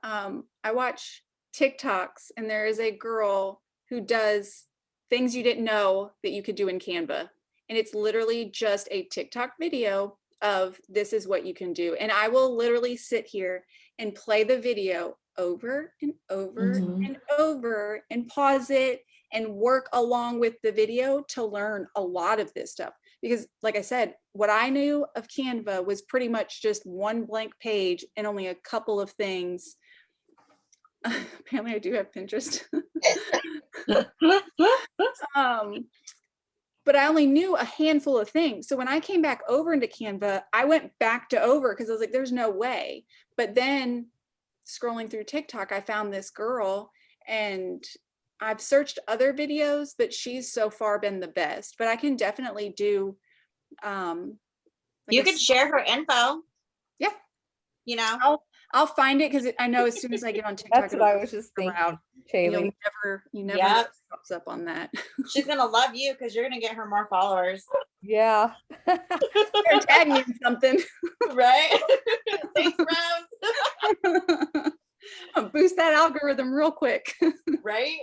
I watch TikToks and there is a girl who does things you didn't know that you could do in Canva. And it's literally just a TikTok video of this is what you can do. And I will literally sit here and play the video over and over and over and pause it and work along with the video to learn a lot of this stuff. Because like I said, what I knew of Canva was pretty much just one blank page and only a couple of things. Apparently I do have Pinterest. But I only knew a handful of things. So when I came back over into Canva, I went back to over because I was like, there's no way. But then scrolling through TikTok, I found this girl and I've searched other videos, but she's so far been the best. But I can definitely do. You could share her info. Yeah. You know, I'll find it because I know as soon as I get on TikTok, That's what I was just thinking, around. You Shaylee. never Yep. know what pops up on that. she's gonna love you because you're gonna get her more followers. Yeah. Or tag me in something. Right? Thanks, Rose. I'll boost that algorithm real quick. Right?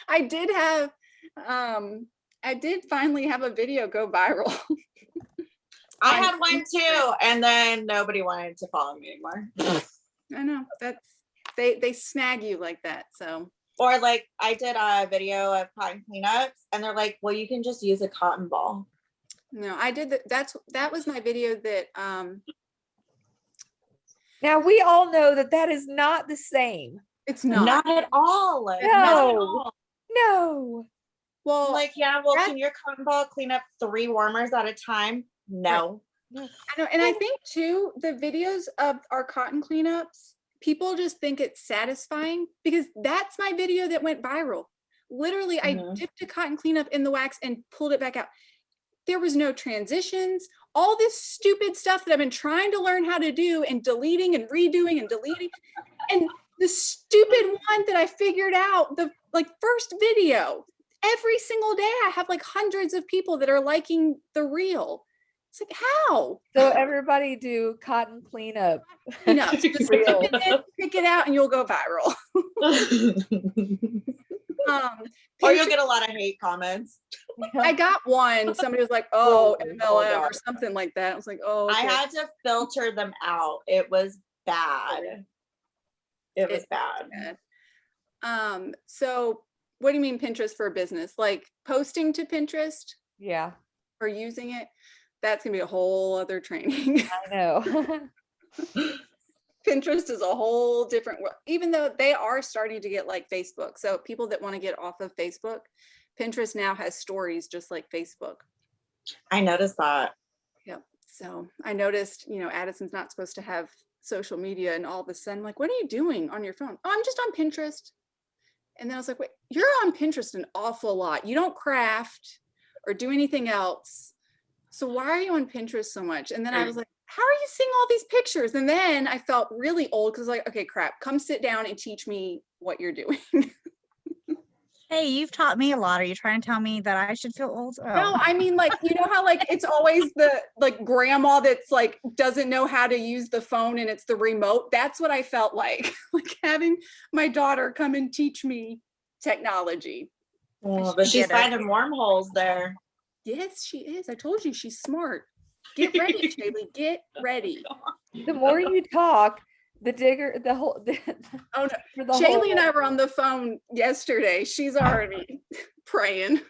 I did finally have a video go viral. I had one too, and then nobody wanted to follow me anymore. I know they snag you like that. So, Or like I did a video of cotton cleanups, and they're like, "Well, you can just use a cotton ball." no, I did that was my video that Now we all know that is not the same. it's not. Not at all. Not at No. all. No. Well, Like, yeah, well, that- can your cotton ball clean up 3 warmers at a time? No. I know, and I think too, the videos of our cotton cleanups people just think it's satisfying because that's my video that went viral. Literally, I dipped a cotton cleanup in the wax and pulled it back out. There was no transitions, all this stupid stuff that I've been trying to learn how to do and deleting and redoing and deleting. And the stupid one that I figured out, the like first video, every single day I have like hundreds of people that are liking the reel. It's like, how? So everybody do cotton cleanup. You know, so just Reel. pick it out and you'll go viral. Or you'll get a lot of hate comments. I got one. Somebody was like, "Oh, Oh, MLM" or God. something like that. I was like, "Oh." I okay." had to filter them out. It was bad. It was bad. So what do you mean Pinterest for business? Like posting to Pinterest Yeah, or using it? That's gonna be a whole other training. I know. Pinterest is a whole different world, even though they are starting to get like Facebook. So people that want to get off of Facebook, Pinterest now has stories just like Facebook. I noticed that. Yep. So I noticed, you know, Addison's not supposed to have social media, and all of a sudden, like, what are you doing on your phone? Oh, I'm just on Pinterest. And then I was like, wait, you're on Pinterest an awful lot. You don't craft or do anything else. So why are you on Pinterest so much? And then I was like, how are you seeing all these pictures? And then I felt really old because like, okay, crap, come sit down and teach me what you're doing. Hey, you've taught me a lot. Are you trying to tell me that I should feel old? No, Oh. I mean, like, you know how like it's always the like grandma that's like doesn't know how to use the phone and it's the remote. That's what I felt like having my daughter come and teach me technology. Oh, but she's get it. finding wormholes there. Yes, she is. I told you she's smart. Get ready, Shaylee. Get ready. The more you talk, the digger, the whole. Oh no, for the Shaylee and I were on the phone yesterday. She's already praying.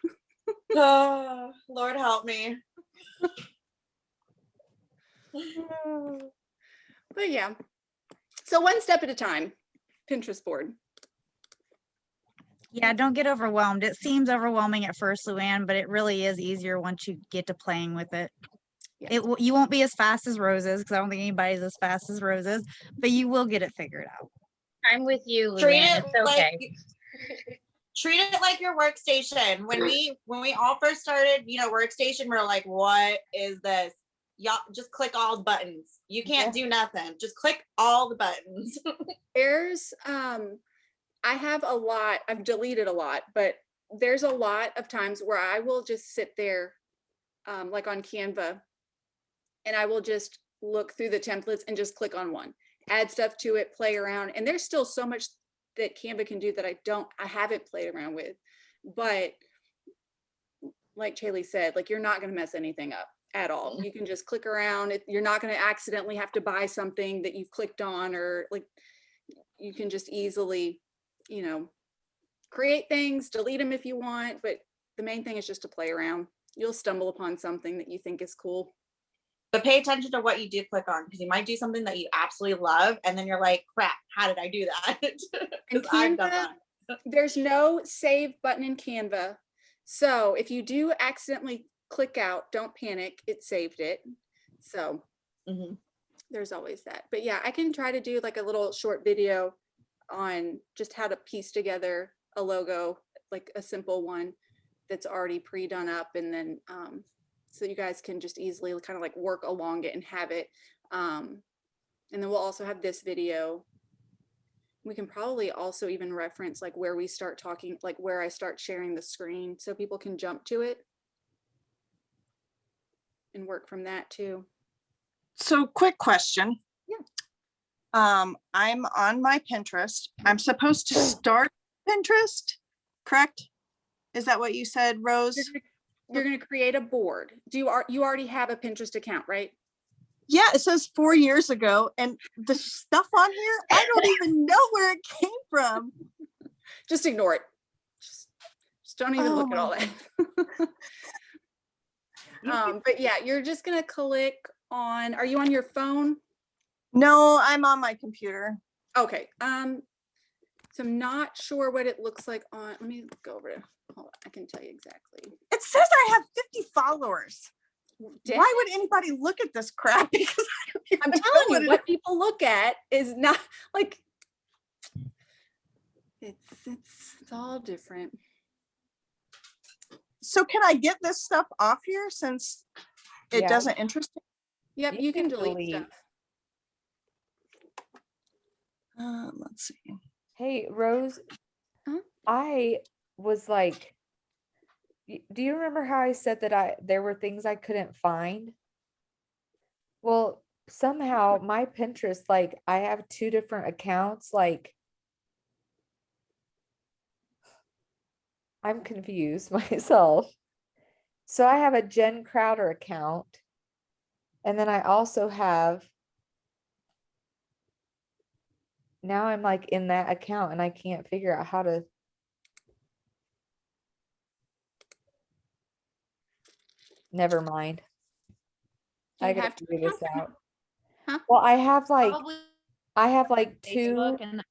Oh, Lord help me. But yeah. So one step at a time. Pinterest board. Yeah, don't get overwhelmed. It seems overwhelming at first, Luann, but it really is easier once you get to playing with it. Yeah. You won't be as fast as Roses, because I don't think anybody's as fast as Roses, but you will get it figured out. I'm with you, Treat Luann. it It's okay. like treat it like your workstation. When we all first started, you know, workstation, we're like, what is this? Y'all just click all the buttons. You can't do nothing. Just click all the buttons. There's I have a lot, I've deleted a lot, but there's a lot of times where I will just sit there like on Canva and I will just look through the templates and just click on one, add stuff to it, play around. And there's still so much that Canva can do that I haven't played around with. But like Shaylee said, like you're not going to mess anything up at all. You can just click around. You're not going to accidentally have to buy something that you've clicked on, or like you can just easily, you know, create things, delete them if you want. But the main thing is just to play around. You'll stumble upon something that you think is cool. But pay attention to what you do click on, because you might do something that you absolutely love, and then you're like, crap, how did I do that? In 'Cause I've done Canva, that. there's no save button in Canva. So if you do accidentally click out, don't panic, it saved it. So Mhm. there's always that. But yeah, I can try to do like a little short video on just how to piece together a logo, like a simple one that's already pre-done up, and then so you guys can just easily kind of like work along it and have it. And then we'll also have this video. We can probably also even reference like where we start talking, like where I start sharing the screen so people can jump to it and work from that too. So quick question. Yeah. I'm on my Pinterest. I'm supposed to start Pinterest, correct? Is that what you said, Rose? You're going to create a board. You already have a Pinterest account, right? Yeah, it says 4 years ago, and the stuff on here, I don't even know where it came from. Just ignore it. Just don't even look at all that. But yeah, you're just going to click on, are you on your phone? No, I'm on my computer. Okay. So I'm not sure what it looks like on, let me go over to, hold on, I can tell you exactly. It says I have 50 followers. Why would anybody look at this crap? Because I don't I'm even know telling what you, it what people look at is not like, it's all different. So can I get this stuff off here since it Yeah. doesn't interest me? Yep, you can delete delete. stuff. Let's see. Hey, Rose, Huh? I was like, do you remember how I said that there were things I couldn't find? Well, somehow my Pinterest, like I have two different accounts, like I'm confused myself. So I have a Jen Crowder account. And then I also have, now I'm like in that account and I can't figure out how to. Never mind. Do I you gotta have to figure this account? out. Huh? Well, I have like, Probably I have like two, Facebook and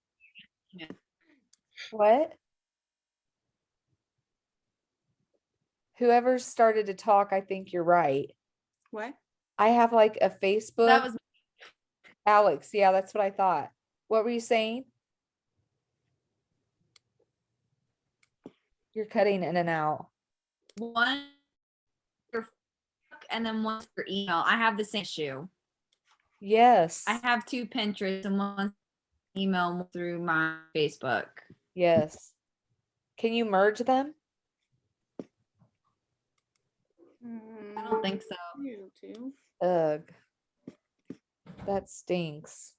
what? Whoever started to talk, I think you're right. What? I have like a Facebook. that was Alex, yeah, that's what I thought. What were you saying? You're cutting in and out. one for Facebook and then one for email. I have the same issue. Yes. I have two Pinterest and one email through my Facebook. Yes. Can you merge them? I don't think so. You do. Ugh. That stinks.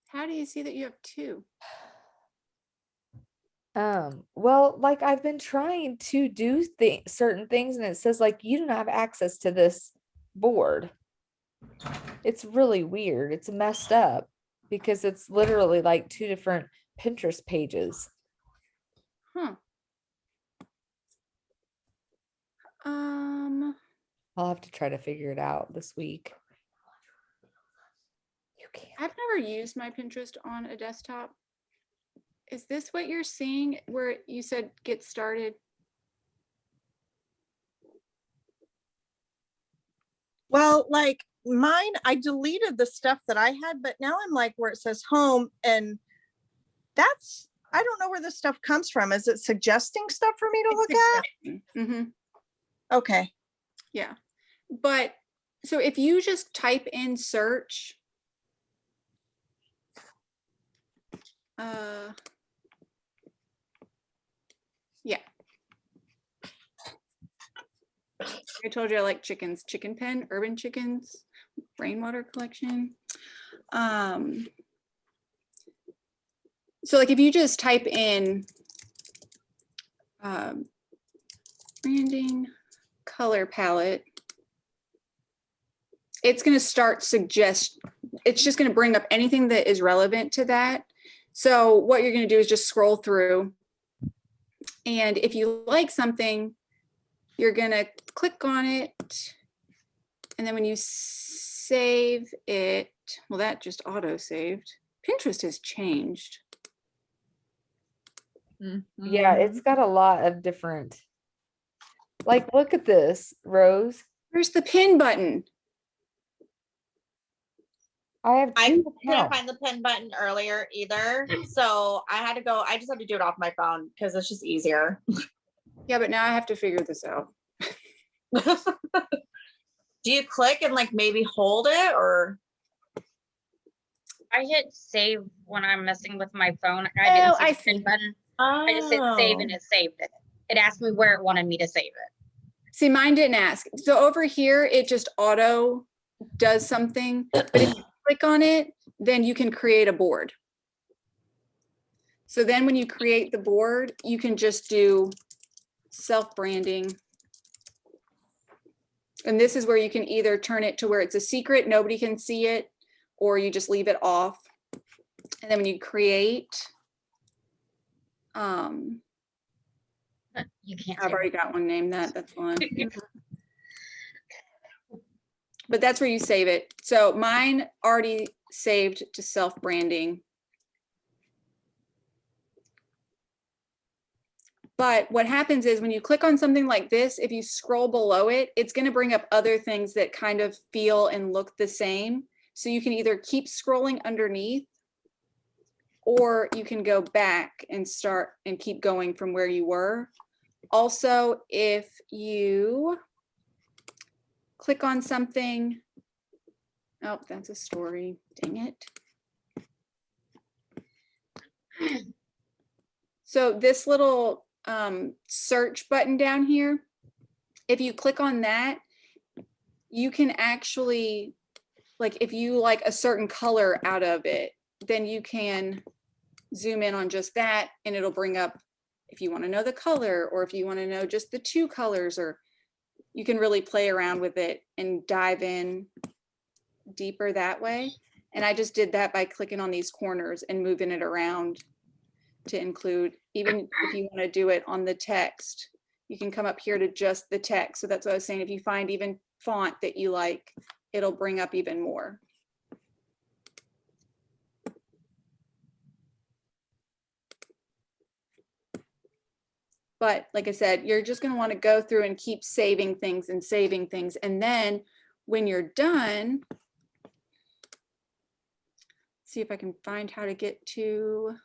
How do you see that you have two? Well, like I've been trying to do certain things and it says like you don't have access to this board. It's really weird. It's messed up because it's literally like two different Pinterest pages. Huh. I'll have to try to figure it out this week. You can't. I've never used my Pinterest on a desktop. Is this what you're seeing where you said get started? Well, like mine, I deleted the stuff that I had, but now I'm like where it says home, and that's, I don't know where this stuff comes from. Is it suggesting stuff for me to look at? Mm-hmm. Okay. Yeah. But so if you just type in search, yeah. I told you I like chickens. Chicken pen, urban chickens, rainwater collection. So like if you just type in branding color palette, it's going to start it's just going to bring up anything that is relevant to that. So what you're going to do is just scroll through. And if you like something, you're going to click on it. And then when you save it, well, that just auto saved. Pinterest has changed. Yeah, it's got a lot of different, like, look at this, Rose. Where's the pin button? I have I two couldn't accounts. find the pin button earlier either. So I had to go, I just had to do it off my phone because it's just easier. Yeah, but now I have to figure this out. Do you click and like maybe hold it or? I hit save when I'm messing with my phone. Oh, I didn't see I the pin see. button. I just hit save and it saved it. It asked me where it wanted me to save it. See, mine didn't ask. So over here, it just auto does something. But if you click on it, then you can create a board. So then when you create the board, you can just do self-branding. And this is where you can either turn it to where it's a secret, nobody can see it, or you just leave it off. And then when you create, You can't. I've save already it. got one named that, that's one. But that's where you save it. So mine already saved to self-branding. But what happens is when you click on something like this, if you scroll below it, it's going to bring up other things that kind of feel and look the same. So you can either keep scrolling underneath, or you can go back and start and keep going from where you were. Also, if you click on something, oh, that's a story, dang it. So this little search button down here, if you click on that, you can actually, like if you like a certain color out of it, then you can zoom in on just that and it'll bring up if you want to know the color, or if you want to know just the 2 colors, or you can really play around with it and dive in deeper that way. And I just did that by clicking on these corners and moving it around to include, even if you want to do it on the text, you can come up here to just the text. So that's what I was saying. If you find even font that you like, it'll bring up even more. But like I said, you're just going to want to go through and keep saving things and saving things. And then when you're done, see if I can find how to get to.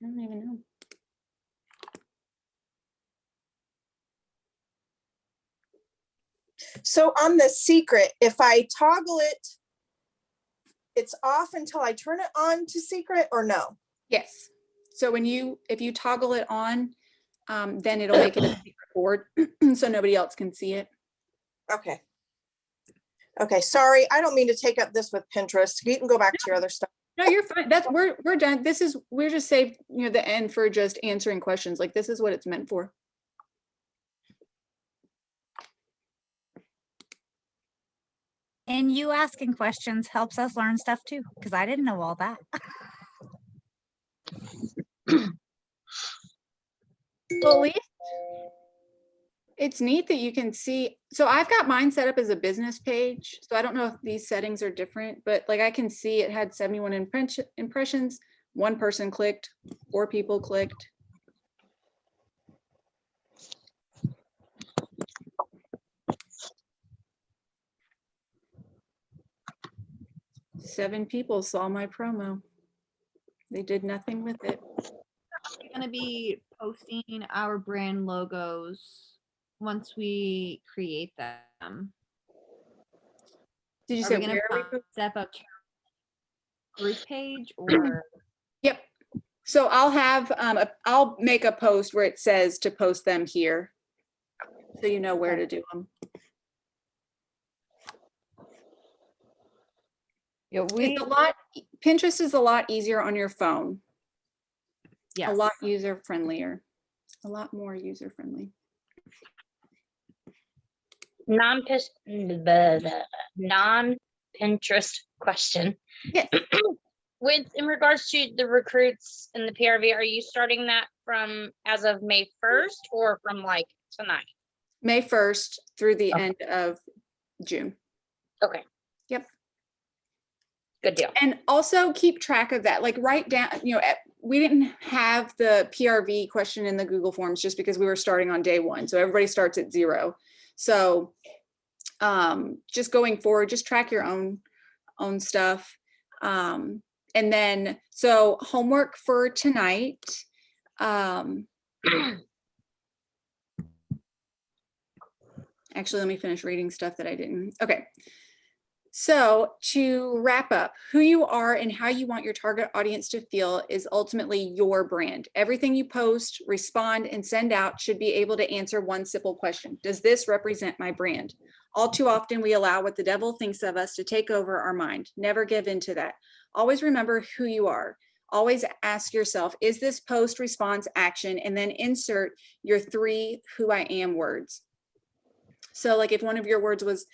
I don't even know. So on the secret, if I toggle it, it's off until I turn it on to secret, or no? Yes. So if you toggle it on, then it'll make it a secret board so nobody else can see it. Okay. Okay, sorry, I don't mean to take up this with Pinterest. You can go back to your other stuff. No, you're fine. We're done. We're just saved, the end for just answering questions. Like this is what it's meant for. And you asking questions helps us learn stuff too, because I didn't know all that. Well, at least it's neat that you can see. So I've got mine set up as a business page. So I don't know if these settings are different, but like I can see it had 71 impressions. 1 person clicked, 4 people clicked. Seven people saw my promo. They did nothing with it. We're going to be posting our brand logos once we create them. Did you Are say we going where to step up to our group page or? Yep. So I'll have, I'll make a post where it says to post them here. So you know where to do them. Yeah, It's a lot, Pinterest is a lot easier on your phone. Yes. A lot user friendlier, a lot more user friendly. Non-Pinterest question. Yes. In regards to the recruits and the PRV, are you starting that from as of May 1st or from like tonight? May 1st through the Okay. end of June. Okay. Yep. Good deal. And also keep track of that, like write down, we didn't have the PRV question in the Google Forms just because we were starting on day 1. So everybody starts at 0. So just going forward, just track your own stuff. And then, so homework for tonight. Actually, let me finish reading stuff that I didn't. Okay. So to wrap up, who you are and how you want your target audience to feel is ultimately your brand. Everything you post, respond, and send out should be able to answer one simple question. Does this represent my brand? All too often, we allow what the devil thinks of us to take over our mind. Never give in to that. Always remember who you are. Always ask yourself, is this post, response, action? And then insert your 3 who I am words. So like if one of your words was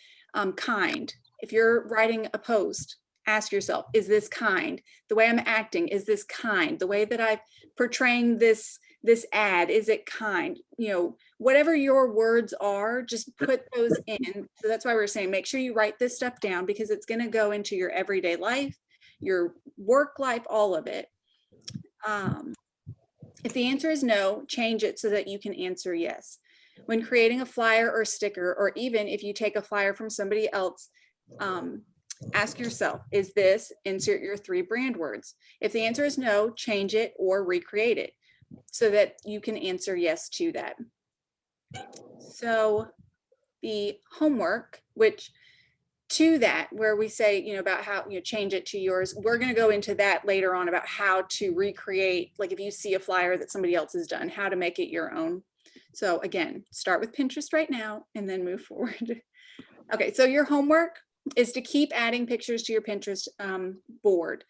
kind, if you're writing a post, ask yourself, is this kind? The way I'm acting, is this kind? The way that I'm portraying this this ad? Is it kind? You know, whatever your words are, just put those in. So that's why we're saying, make sure you write this stuff down, because it's going to go into your everyday life, your work life, all of it. If the answer is no, change it so that you can answer yes. When creating a flyer or sticker, or even if you take a flyer from somebody else, ask yourself, is this, insert your 3 brand words. If the answer is no, change it or recreate it so that you can answer yes to that. So the homework, which to that, where we say, you know, about how, you know, change it to yours, we're going to go into that later on about how to recreate, like if you see a flyer that somebody else has done, how to make it your own. So again, start with Pinterest right now and then move forward. Okay, so your homework is to keep adding pictures to your Pinterest board.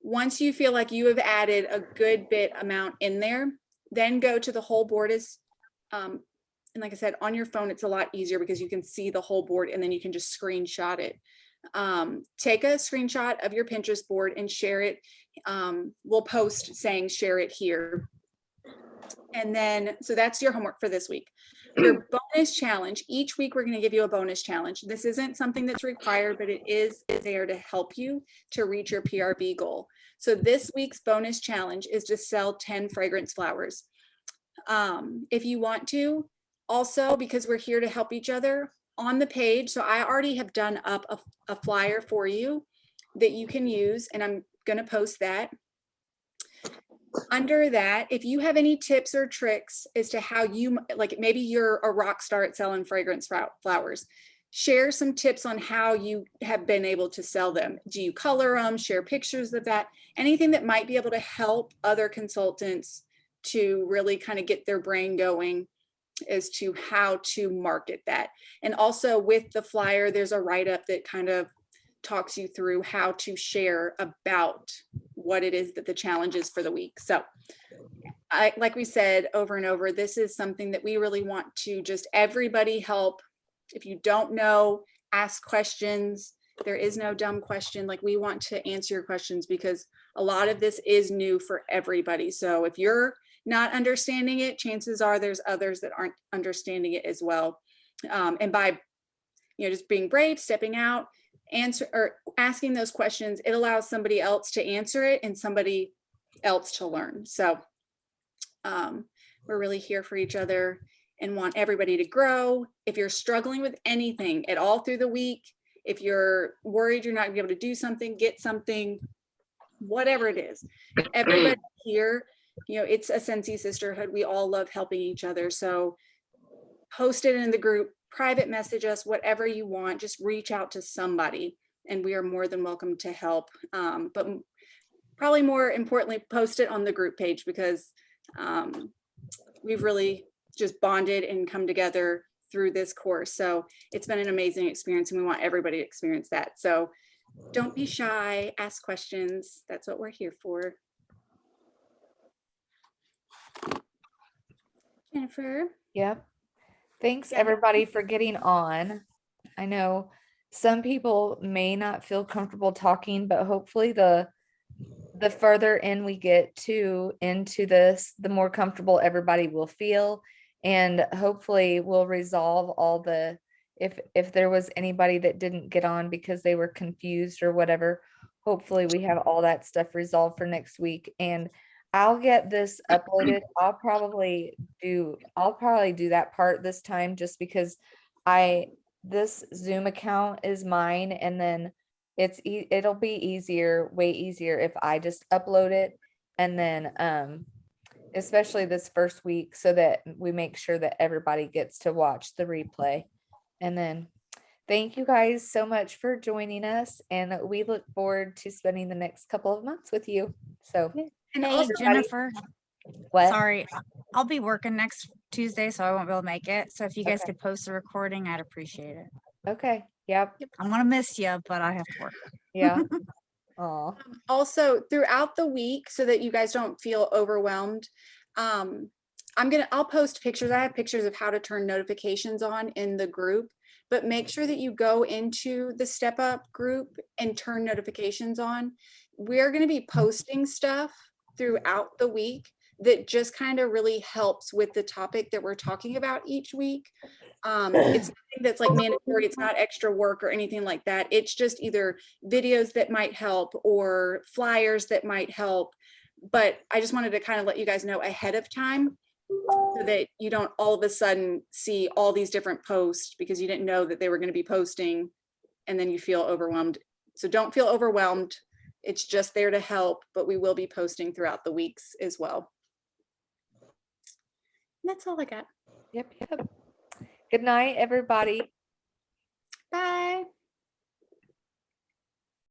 Once you feel like you have added a good bit amount in there, then go to the whole board as, and like I said, on your phone, it's a lot easier because you can see the whole board and then you can just screenshot it. Take a screenshot of your Pinterest board and share it. We'll post saying share it here. And then, so that's your homework for this week. Your bonus challenge, each week we're going to give you a bonus challenge. This isn't something that's required, but it is there to help you to reach your PRV goal. So this week's bonus challenge is to sell 10 fragrance flowers. If you want to, also, because we're here to help each other, on the page, so I already have done up a flyer for you that you can use, and I'm going to post that. Under that, if you have any tips or tricks as to how you, like maybe you're a rock star at selling fragrance flowers, share some tips on how you have been able to sell them. Do you color them? Share pictures of that. Anything that might be able to help other consultants to really kind of get their brain going as to how to market that. And also with the flyer, there's a write-up that kind of talks you through how to share about what it is that the challenge is for the week. So like we said over and over, this is something that we really want to just everybody help. If you don't know, ask questions. There is no dumb question. Like, we want to answer your questions because a lot of this is new for everybody. So if you're not understanding it, chances are there's others that aren't understanding it as well. And by, you know, just being brave, stepping out, answer or asking those questions, it allows somebody else to answer it and somebody else to learn. So we're really here for each other and want everybody to grow. If you're struggling with anything at all through the week, if you're worried you're not gonna be able to do something, get something, whatever it is, everybody here, you know, it's a Scentsy sisterhood. We all love helping each other. So post it in the group, private message us, whatever you want, just reach out to somebody and we are more than welcome to help. But probably more importantly, post it on the group page because we've really just bonded and come together through this course. So it's been an amazing experience and we want everybody to experience that. So don't be shy, ask questions. That's what we're here for. Jennifer. Yep. Thanks Yeah. everybody for getting on. I know some people may not feel comfortable talking, but hopefully the further in we get into this, the more comfortable everybody will feel. And hopefully we'll resolve all the, if there was anybody that didn't get on because they were confused or whatever, hopefully we have all that stuff resolved for next week. And I'll get this uploaded. I'll probably do that part this time just because this Zoom account is mine, and then it'll be way easier if I just upload it, and then especially this first week so that we make sure that everybody gets to watch the replay. And then thank you guys so much for joining us, and we look forward to spending the next couple of months with you. So And Hey, also, Jennifer, what? sorry, I'll be working next Tuesday, so I won't be able to make it. So if you guys Okay. could post the recording, I'd appreciate it. Okay. Yep. I'm gonna miss you, but I have to work. Yeah. Oh. also throughout the week, so that you guys don't feel overwhelmed, I'll post pictures. I have pictures of how to turn notifications on in the group, but make sure that you go into the Step Up group and turn notifications on. We're going to be posting stuff throughout the week that just kind of really helps with the topic that we're talking about each week. It's nothing that's like mandatory, it's not extra work or anything like that. It's just either videos that might help or flyers that might help. But I just wanted to kind of let you guys know ahead of time so that you don't all of a sudden see all these different posts because you didn't know that they were going to be posting and then you feel overwhelmed. So don't feel overwhelmed. It's just there to help, but we will be posting throughout the weeks as well. And that's all I got. Yep, yep. Good night, everybody.